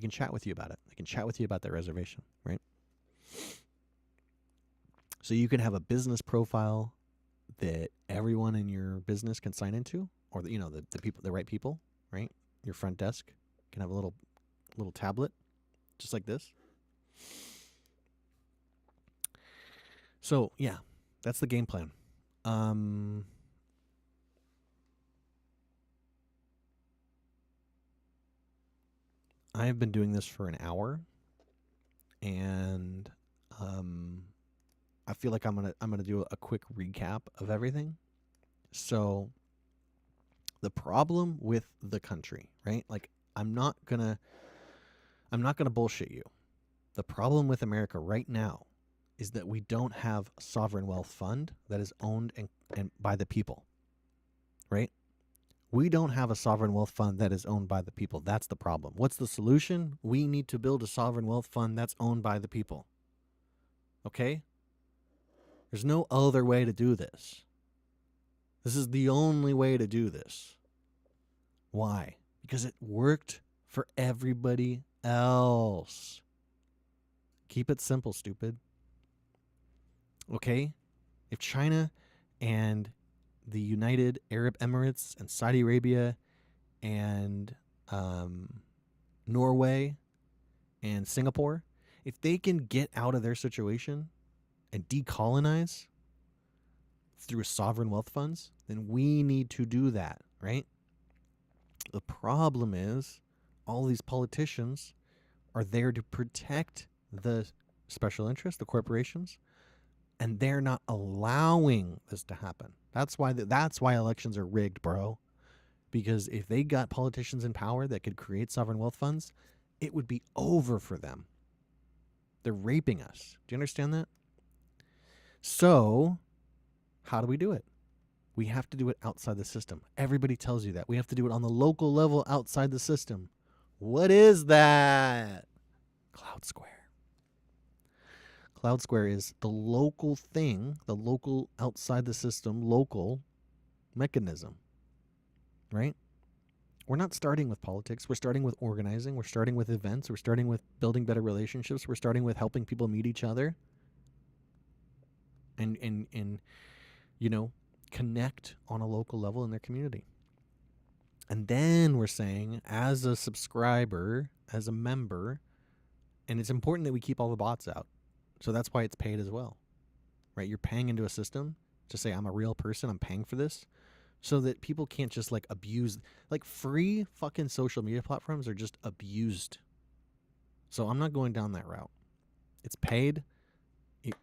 Speaker 1: chat with you about it. They can chat with you about that reservation, right? So you can have a business profile that everyone in your business can sign into, or the people, the right people, right? Your front desk can have a little tablet, just like this. So yeah, that's the game plan. I have been doing this for an hour, and I feel like I'm gonna do a quick recap of everything. So the problem with the country, right? Like I'm not gonna bullshit you. The problem with America right now is that we don't have a sovereign wealth fund that is owned and by the people, right? We don't have a sovereign wealth fund that is owned by the people. That's the problem. What's the solution? We need to build a sovereign wealth fund that's owned by the people. Okay? There's no other way to do this. This is the only way to do this. Why? Because it worked for everybody else. Keep it simple, stupid. Okay? If China and the United Arab Emirates and Saudi Arabia and Norway and Singapore, if they can get out of their situation and decolonize through sovereign wealth funds, then we need to do that, right? The problem is all these politicians are there to protect the special interests, the corporations, and they're not allowing this to happen. That's why elections are rigged, bro. Because if they got politicians in power that could create sovereign wealth funds, it would be over for them. They're raping us. Do you understand that? So, how do we do it? We have to do it outside the system. Everybody tells you that. We have to do it on the local level outside the system. What is that? Cloud Square. Cloud Square is the local thing, the local outside the system, local mechanism, right? We're not starting with politics. We're starting with organizing. We're starting with events. We're starting with building better relationships. We're starting with helping people meet each other and you know, connect on a local level in their community. And then we're saying, as a subscriber, as a member, and it's important that we keep all the bots out. So that's why it's paid as well, right? You're paying into a system to say, I'm a real person, I'm paying for this, so that people can't just like abuse, like free fucking social media platforms are just abused. So I'm not going down that route. It's paid.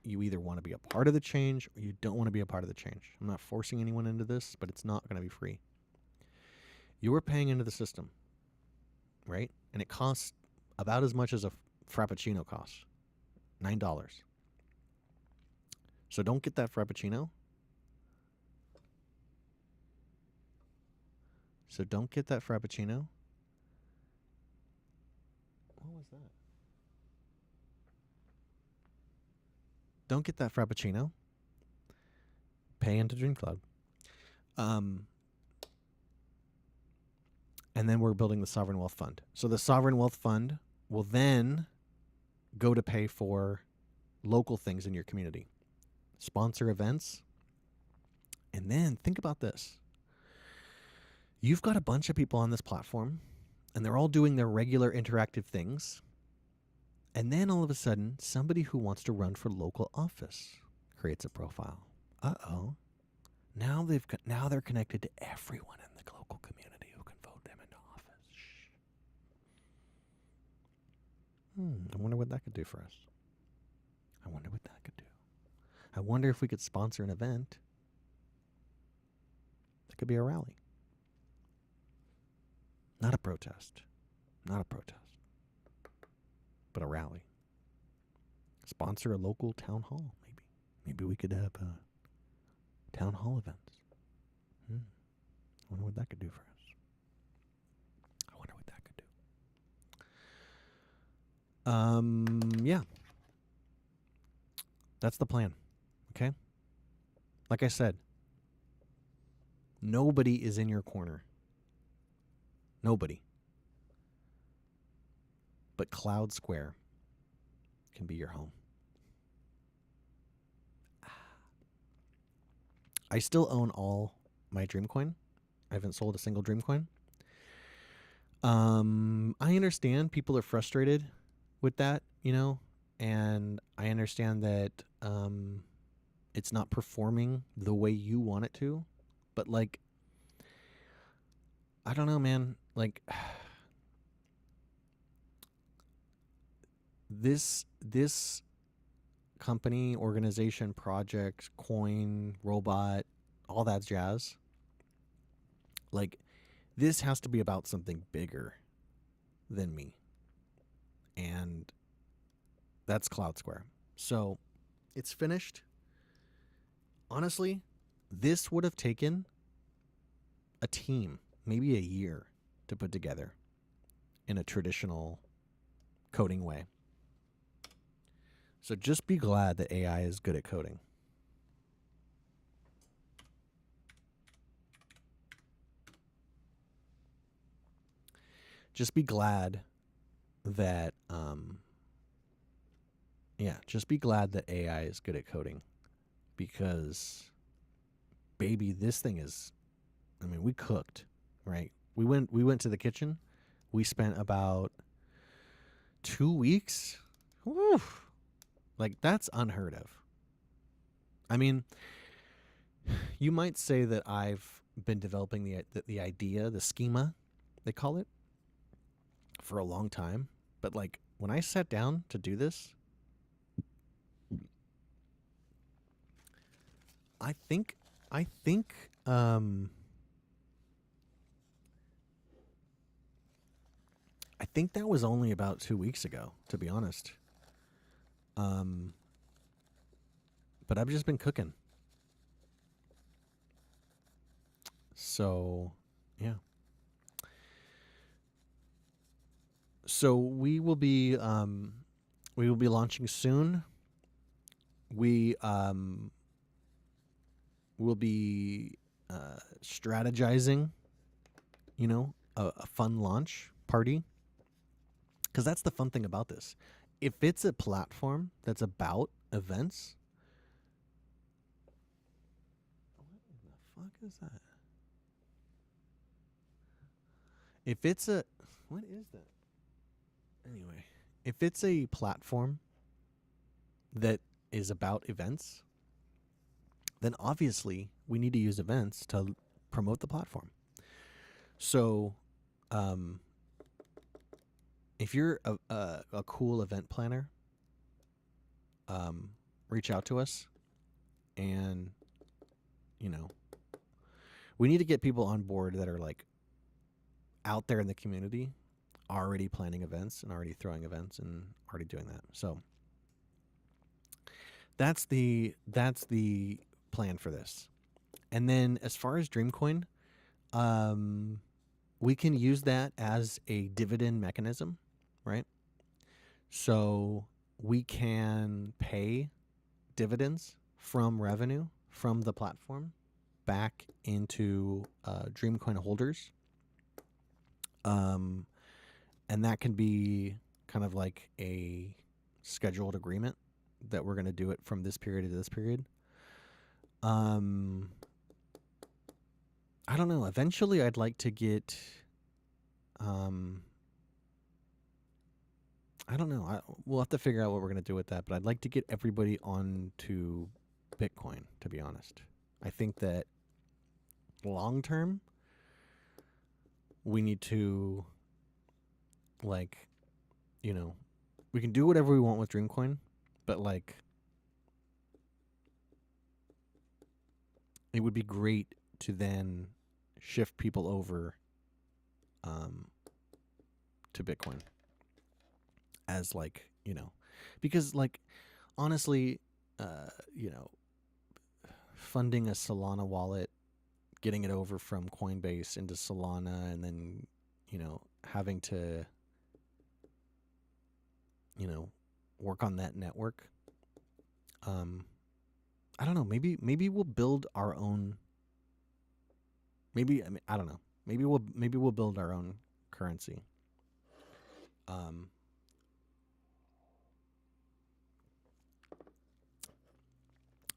Speaker 1: You either want to be a part of the change or you don't want to be a part of the change. I'm not forcing anyone into this, but it's not going to be free. You're paying into the system, right? And it costs about as much as a Frappuccino costs, $9. So don't get that Frappuccino. What was that? Don't get that Frappuccino. Pay into Dream Cloud. And then we're building the Sovereign Wealth Fund. So the Sovereign Wealth Fund will then go to pay for local things in your community, sponsor events. And then think about this. You've got a bunch of people on this platform, and they're all doing their regular interactive things. And then all of a sudden, somebody who wants to run for local office creates a profile. Uh-oh. Now they're connected to everyone in the local community who can vote them into office. Shh. I wonder what that could do for us. I wonder if we could sponsor an event. It could be a rally. Not a protest. But a rally. Sponsor a local town hall, maybe. Maybe we could have town hall events. I wonder what that could do for us. Yeah. That's the plan. Okay? Like I said, nobody is in your corner. Nobody. But Cloud Square can be your home. I still own all my Dreamcoin. I haven't sold a single Dreamcoin. I understand people are frustrated with that, and I understand that it's not performing the way you want it to, but like, I don't know, man. Like, this company, organization, project, coin, robot, all that jazz, like, this has to be about something bigger than me. And that's Cloud Square. So it's finished. Honestly, this would have taken a team, maybe a year, to put together in a traditional coding way. So just be glad that AI is good at coding. Just be glad that AI is good at coding. because, baby, this thing is. I mean, we cooked, right? We went to the kitchen. We spent about 2 weeks. Woo, like that's unheard of. I mean, you might say that I've been developing the idea, the schema, they call it, for a long time. But like when I sat down to do this, I think I think I think that was only about 2 weeks ago, to be honest. Um, but I've just been cooking, so yeah. So we will be launching soon. We will be strategizing, a fun launch party, because that's the fun thing about this. If it's a platform that's about events, what the fuck is that? If it's a what is that? Anyway, if it's a platform that is about events, then obviously we need to use events to promote the platform. So, um, if you're a cool event planner, um, reach out to us, and you know we need to get people on board that are like out there in the community, already planning events and already throwing events and already doing that. So that's the plan for this. And then as far as Dreamcoin, um, we can use that as a dividend mechanism, right? So we can pay dividends from revenue from the platform back into Dreamcoin holders. Um, and that can be kind of like a scheduled agreement that we're going to do it from this period to this period. Um, I don't know. Eventually, I'd like to get. Um, I don't know. We'll have to figure out what we're going to do with that. But I'd like to get everybody onto Bitcoin, to be honest. I think that long term, we need to, like, we can do whatever we want with Dreamcoin, but, like, it would be great to then shift people over um, to Bitcoin as, like, because, like, honestly, uh, you know, funding a Solana wallet, getting it over from Coinbase into Solana, and then, having to, work on that network. I don't know. Maybe we'll build our own. Maybe, I mean, I don't know. Maybe we'll build our own currency. Um,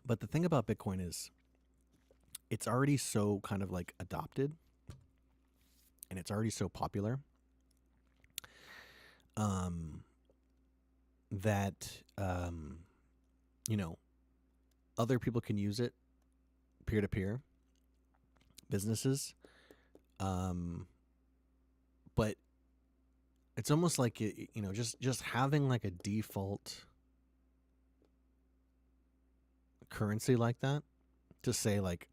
Speaker 1: but the thing about Bitcoin is it's already so kind of like adopted, and it's already so popular, um, that you know other people can use it peer to peer, businesses. Um, but it's almost like just having like a default currency like that, to say, like,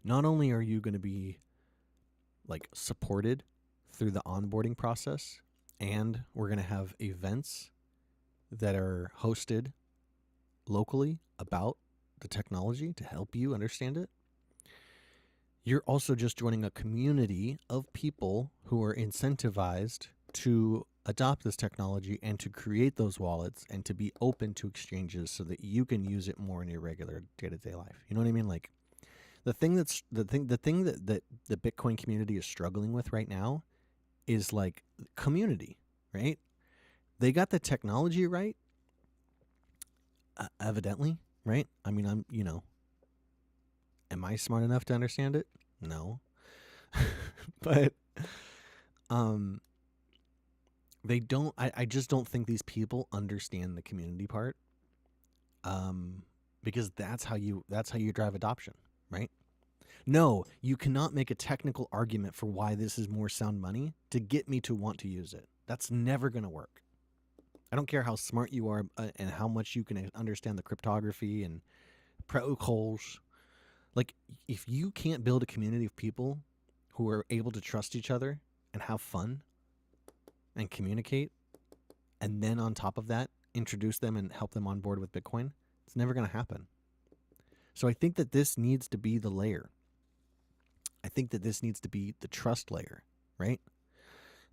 Speaker 1: not only are you going to be like supported through the onboarding process, and we're going to have events that are hosted locally about the technology to help you understand it. You're also just joining a community of people who are incentivized to adopt this technology and to create those wallets and to be open to exchanges so that you can use it more in your regular day-to-day life. You know what I mean? Like, the thing that the Bitcoin community is struggling with right now is, like, community, right? They got the technology right, evidently, right? I mean, am I smart enough to understand it? No. But um they don't I just don't think these people understand the community part. Um because that's how you drive adoption, right? No, you cannot make a technical argument for why this is more sound money to get me to want to use it. That's never going to work. I don't care how smart you are and how much you can understand the cryptography and protocols. Like, if you can't build a community of people who are able to trust each other and have fun and communicate, and then on top of that, introduce them and help them on board with Bitcoin, it's never going to happen. So I think that this needs to be the layer. I think that this needs to be the trust layer, right?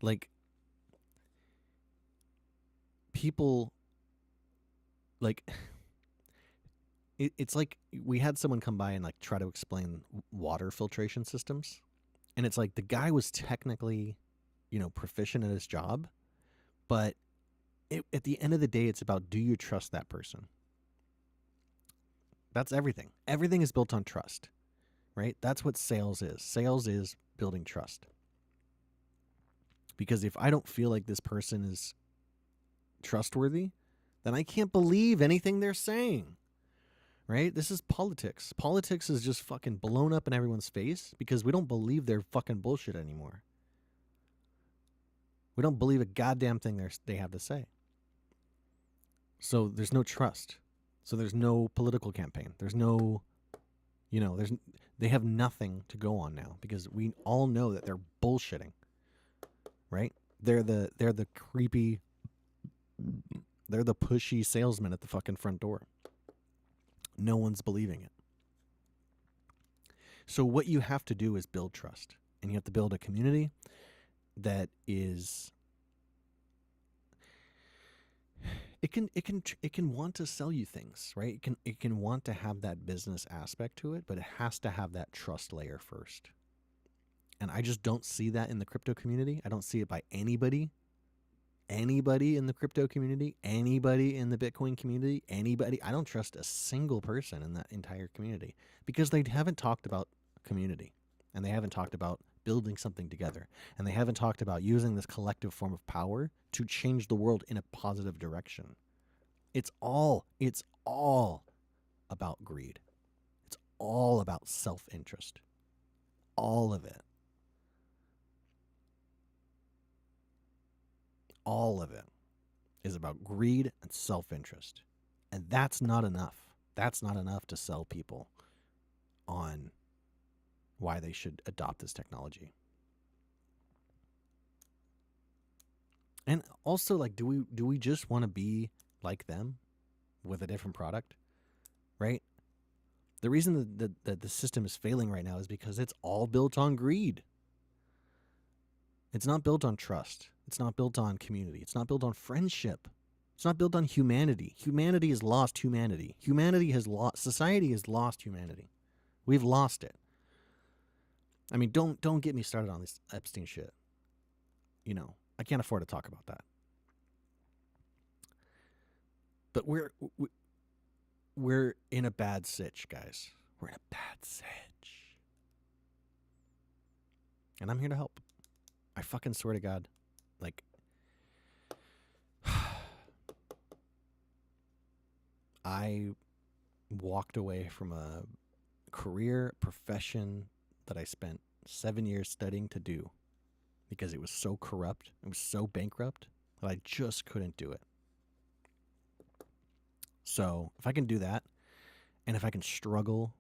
Speaker 1: Like, people, like, it's like we had someone come by and like try to explain water filtration systems. And it's like the guy was technically, proficient at his job, but at the end of the day, it's about, do you trust that person? That's everything. Everything is built on trust, right? That's what sales is. Sales is building trust. Because if I don't feel like this person is trustworthy, then I can't believe anything they're saying, right? This is politics. Politics is just fucking blown up in everyone's face because we don't believe their fucking bullshit anymore. We don't believe a goddamn thing they have to say. So there's no trust. So there's no political campaign. There's no, they have nothing to go on now because we all know that they're bullshitting, right? They're the creepy, they're the pushy salesman at the fucking front door. No one's believing it. So what you have to do is build trust, and you have to build a community that is, it can want to sell you things, right? It can want to have that business aspect to it, but it has to have that trust layer first. And I just don't see that in the crypto community. I don't see it by anybody in the crypto community, anybody in the Bitcoin community, anybody. I don't trust a single person in that entire community because they haven't talked about community, and they haven't talked about building something together, and they haven't talked about using this collective form of power to change the world in a positive direction. It's all about greed. It's all about self-interest. All of it. All of it is about greed and self-interest. And that's not enough. That's not enough to sell people on why they should adopt this technology. And also, like, do we just want to be like them with a different product, right? The reason that the system is failing right now is because it's all built on greed. It's not built on trust. It's not built on community. It's not built on friendship. It's not built on humanity. Humanity has lost humanity. Society has lost humanity. We've lost it. I mean, don't get me started on this Epstein shit. I can't afford to talk about that. But we're in a bad sitch, guys. We're in a bad sitch. And I'm here to help. I fucking swear to God. Like, I walked away from a career, profession that I spent 7 years studying to do because it was so corrupt, it was so bankrupt that I just couldn't do it. So if I can do that, and if I can struggle,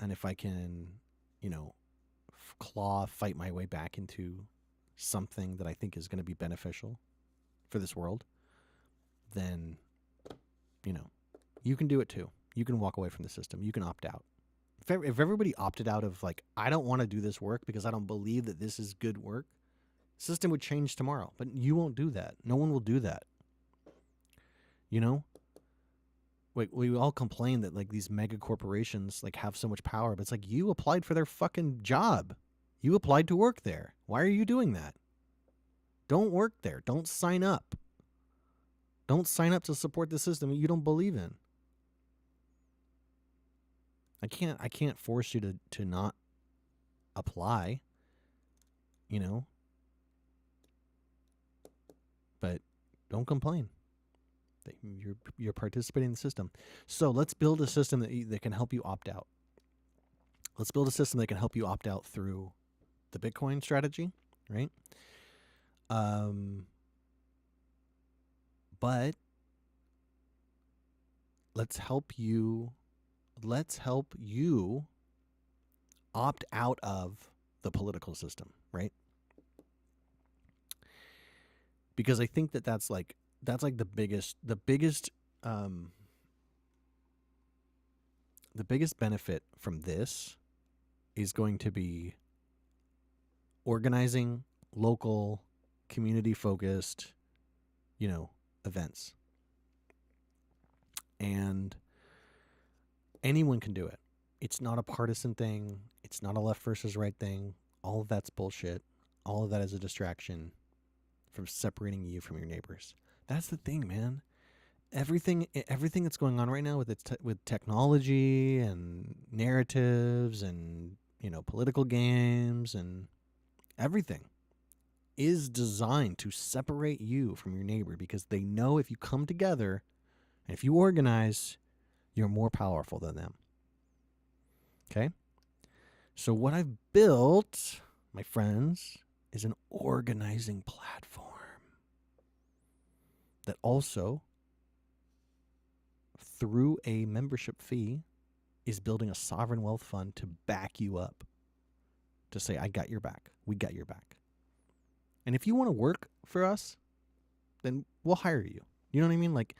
Speaker 1: and if I can, fight my way back into something that I think is going to be beneficial for this world, then, you can do it too. You can walk away from the system. You can opt out. If everybody opted out of, like, I don't want to do this work because I don't believe that this is good work, the system would change tomorrow. But you won't do that. No one will do that. We all complain that, like, these mega corporations, like, have so much power, but it's like, you applied for their fucking job. You applied to work there. Why are you doing that? Don't work there. Don't sign up. Don't sign up to support the system you don't believe in. I can't force you to not apply, you know, but don't complain. You're participating in the system. So let's build a system that can help you opt out. Let's build a system that can help you opt out through the Bitcoin strategy, right? But let's help you opt out of the political system, right? Because I think that's like the biggest benefit from this is going to be organizing local, community focused, events. And anyone can do it. It's not a partisan thing. It's not a left versus right thing. All of that's bullshit. All of that is a distraction from separating you from your neighbors. That's the thing, man. Everything that's going on right now with technology and narratives and political games and everything is designed to separate you from your neighbor, because they know if you come together and if you organize, you're more powerful than them. Okay? So what I've built, my friends, is an organizing platform that also, through a membership fee, is building a sovereign wealth fund to back you up, to say, I got your back. We got your back. And if you want to work for us, then we'll hire you. You know what I mean? Like,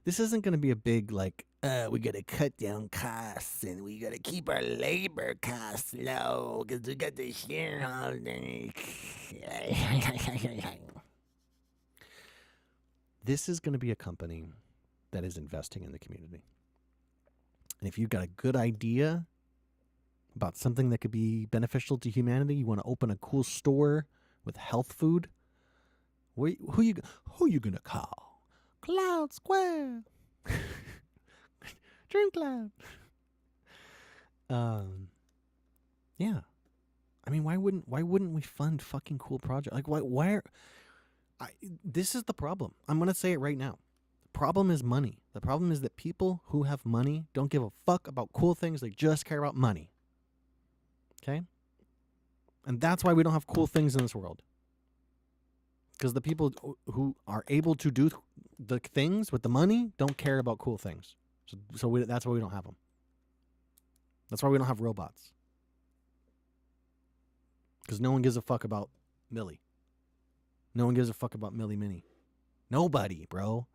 Speaker 1: this isn't going to be a big, like, we got to cut down costs and we got to keep our labor costs low because we got the shareholders. This is going to be a company that is investing in the community. And if you've got a good idea about something that could be beneficial to humanity, you want to open a cool store with health food, who you going to call? Cloud Square. Dream Cloud. Yeah. I mean, why wouldn't we fund fucking cool projects? Like, this is the problem. I'm going to say it right now. The problem is money. The problem is that people who have money don't give a fuck about cool things. They just care about money. Okay? And that's why we don't have cool things in this world. Because the people who are able to do the things with the money don't care about cool things. So that's why we don't have them. That's why we don't have robots. Because no one gives a fuck about Millie. No one gives a fuck about Millie Minnie. Nobody, bro.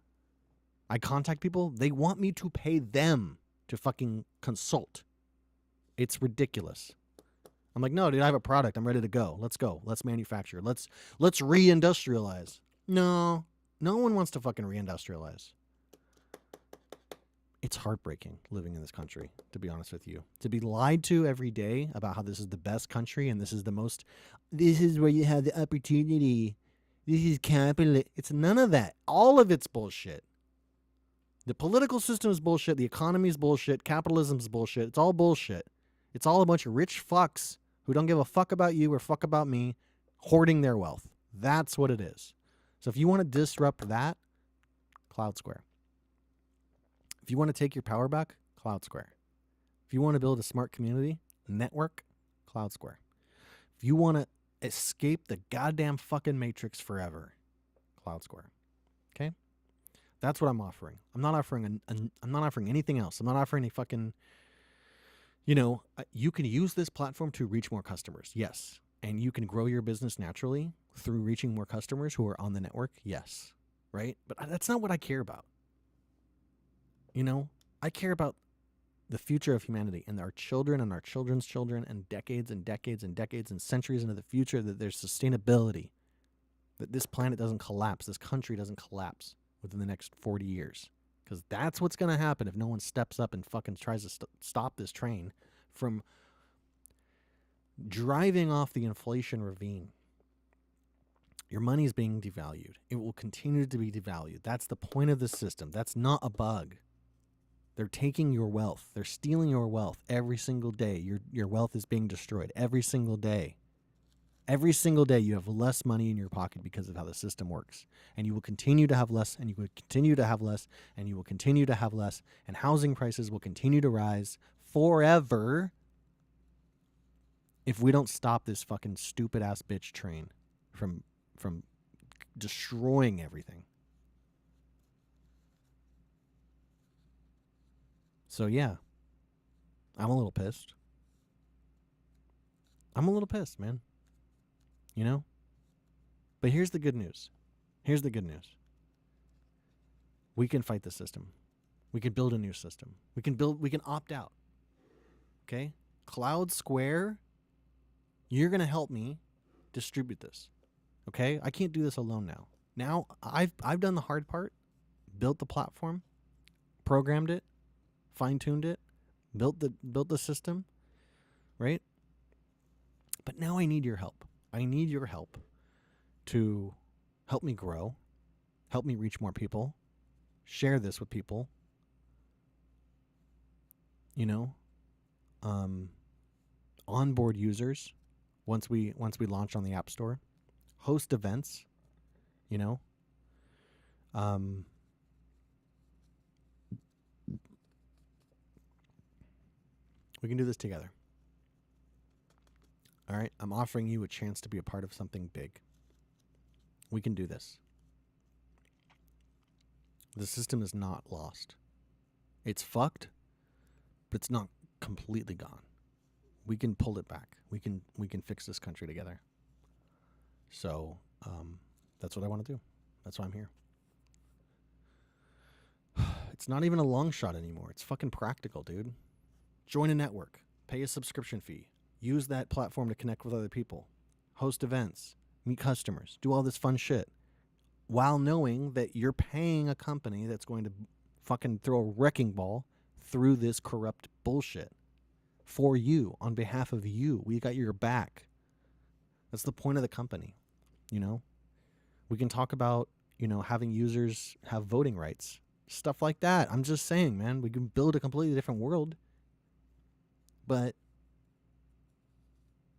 Speaker 1: I contact people. They want me to pay them to fucking consult. It's ridiculous. I'm like, no, dude, I have a product. I'm ready to go. Let's go. Let's manufacture. Let's reindustrialize. No one wants to fucking reindustrialize. It's heartbreaking living in this country, to be honest with you. To be lied to every day about how this is the best country and this is where you have the opportunity. This is capital. It's none of that. All of it's bullshit. The political system is bullshit. The economy is bullshit. Capitalism is bullshit. It's all bullshit. It's all a bunch of rich fucks who don't give a fuck about you or fuck about me, hoarding their wealth. That's what it is. So if you want to disrupt that, Cloud Square. If you want to take your power back, Cloud Square. If you want to build a smart community network, Cloud Square. If you want to escape the goddamn fucking matrix forever, Cloud Square. Okay? That's what I'm offering. I'm not offering I'm not offering anything else. I'm not offering any fucking, you can use this platform to reach more customers. Yes. And you can grow your business naturally through reaching more customers who are on the network. Yes. Right? But that's not what I care about. I care about the future of humanity and our children and our children's children and decades and decades and decades and centuries into the future, that there's sustainability, that this planet doesn't collapse, this country doesn't collapse within the next 40 years. Because that's what's going to happen if no one steps up and fucking tries to stop this train from driving off the inflation ravine. Your money is being devalued. It will continue to be devalued. That's the point of the system. That's not a bug. They're taking your wealth. They're stealing your wealth every single day. Your wealth is being destroyed every single day. Every single day you have less money in your pocket because of how the system works. And you will continue to have less, and you will continue to have less, and you will continue to have less, and housing prices will continue to rise forever if we don't stop this fucking stupid ass bitch train from destroying everything. So yeah, I'm a little pissed. I'm a little pissed, man. You know? But here's the good news. Here's the good news. We can fight the system. We can build a new system. We can opt out. Okay? Cloud Square, you're going to help me distribute this. Okay? I can't do this alone now. Now I've done the hard part, built the platform, programmed it, fine-tuned it, built the system, right? But now I need your help. I need your help to help me grow, help me reach more people, share this with people, you know, onboard users once we launch on the App Store, host events, you know, we can do this together. All right, I'm offering you a chance to be a part of something big. We can do this. The system is not lost. It's fucked, but it's not completely gone. We can pull it back. We can fix this country together. So that's what I want to do. That's why I'm here. It's not even a long shot anymore. It's fucking practical, dude. Join a network. Pay a subscription fee. Use that platform to connect with other people, host events, meet customers, do all this fun shit, while knowing that you're paying a company that's going to fucking throw a wrecking ball through this corrupt bullshit for you, on behalf of you. We got your back. That's the point of the company, you know? We can talk about, you know, having users have voting rights, stuff like that. I'm just saying, man, we can build a completely different world, but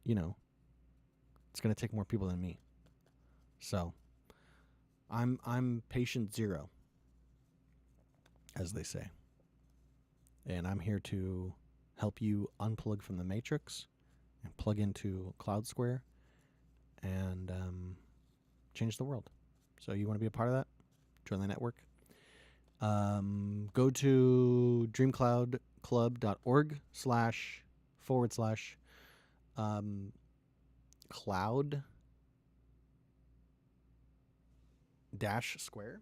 Speaker 1: you know, it's going to take more people than me. So I'm patient zero, as they say. And I'm here to help you unplug from the matrix and plug into Cloud Square and change the world. So you want to be a part of that? Join the network. Go to dreamcloudclub.org/cloud dash square.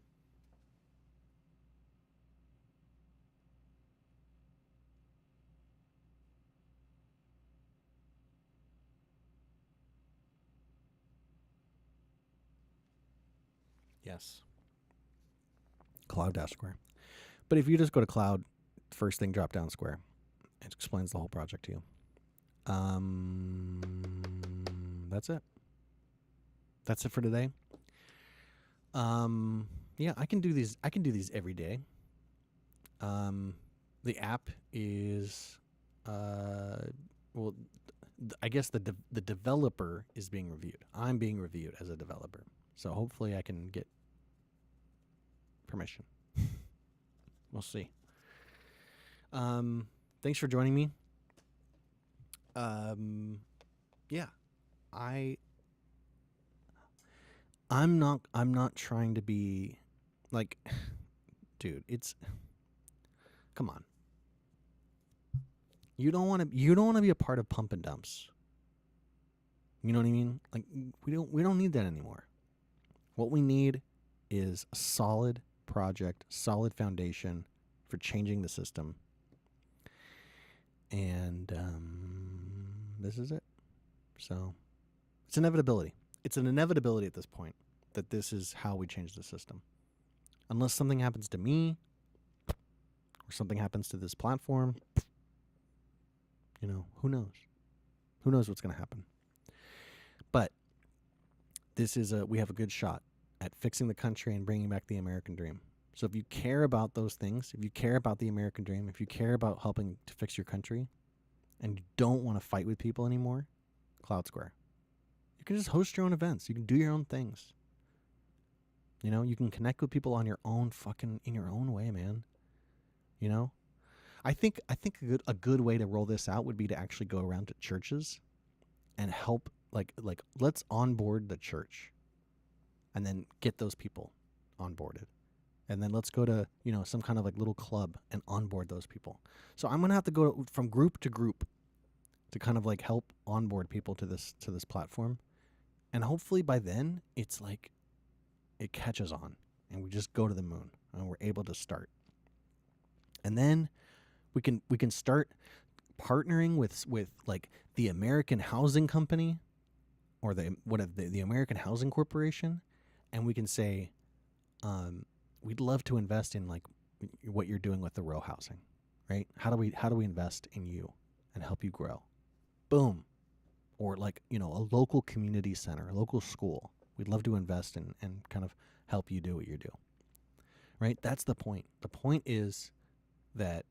Speaker 1: Yes. Cloud dash square. But if you just go to cloud, first thing, drop down square. It explains the whole project to you. That's it. That's it for today. Yeah, I can do these every day. The app is well, I guess the developer is being reviewed. I'm being reviewed as a developer. So hopefully I can get permission. We'll see. Thanks for joining me. Yeah. I'm not trying to be like, dude, come on. You don't want to be a part of pump and dumps. You know what I mean? Like we don't need that anymore. What we need is a solid project, solid foundation for changing the system. And this is it. So it's inevitability. It's an inevitability at this point that this is how we change the system. Unless something happens to me or something happens to this platform, you know, who knows? Who knows what's going to happen? But we have a good shot at fixing the country and bringing back the American dream. So if you care about those things, if you care about the American dream, if you care about helping to fix your country, and you don't want to fight with people anymore, Cloud Square. You can just host your own events. You can do your own things. You know, you can connect with people on your own in your own way, man. You know? I think a good way to roll this out would be to actually go around to churches and help like let's onboard the church and then get those people onboarded. And then let's go to, you know, some kind of like little club and onboard those people. So I'm going to have to go from group to group to kind of like help onboard people to this platform. And hopefully by then it's like it catches on and we just go to the moon and we're able to start. And then we can start partnering with like the American Housing Company or the American Housing Corporation, and we can say we'd love to invest in like what you're doing with the row housing, right? How do we invest in you and help you grow? Boom. Or like, you know, a local community center, a local school. We'd love to invest in and kind of help you do what you do. Right? That's the point. The point is that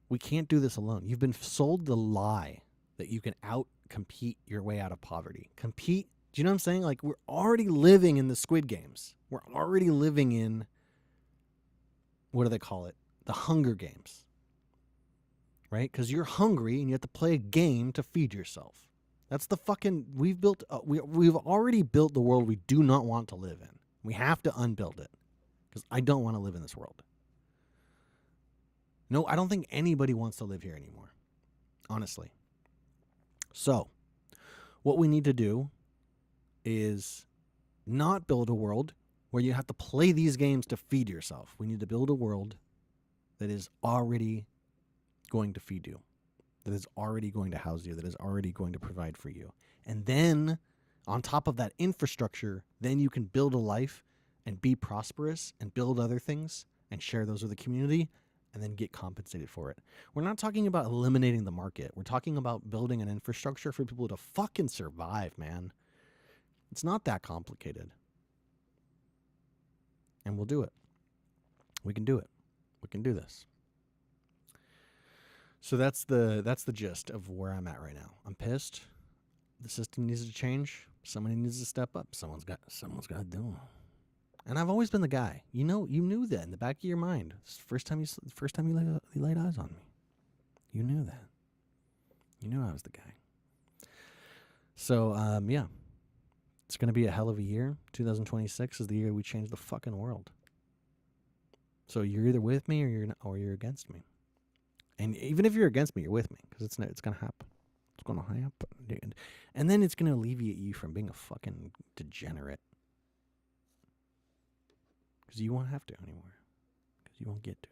Speaker 1: we can't do this alone. You've been sold the lie that you can out-compete your way out of poverty. Compete. Do you know what I'm saying? Like, we're already living in the Squid Games. We're already living in, what do they call it? The Hunger Games. Right? Because you're hungry and you have to play a game to feed yourself. That's the fucking, we've already built the world we do not want to live in. We have to unbuild it. Because I don't want to live in this world. No, I don't think anybody wants to live here anymore. Honestly. So, what we need to do is not build a world where you have to play these games to feed yourself. We need to build a world that is already going to feed you, that is already going to house you, that is already going to provide for you. And then, on top of that infrastructure, then you can build a life and be prosperous and build other things and share those with the community and then get compensated for it. We're not talking about eliminating the market. We're talking about building an infrastructure for people to fucking survive, man. It's not that complicated. And we'll do it. We can do it. We can do this. So that's the gist of where I'm at right now. I'm pissed. The system needs to change. Somebody needs to step up. Someone's got to do it. And I've always been the guy. You knew that in the back of your mind. First time you laid eyes on me. You knew that. You knew I was the guy. So, yeah. It's going to be a hell of a year. 2026 is the year we change the fucking world. So you're either with me or you're against me. And even if you're against me, you're with me because it's going to happen. It's going to happen. And then it's going to alleviate you from being a fucking degenerate. Because you won't have to anymore. Because you won't get to.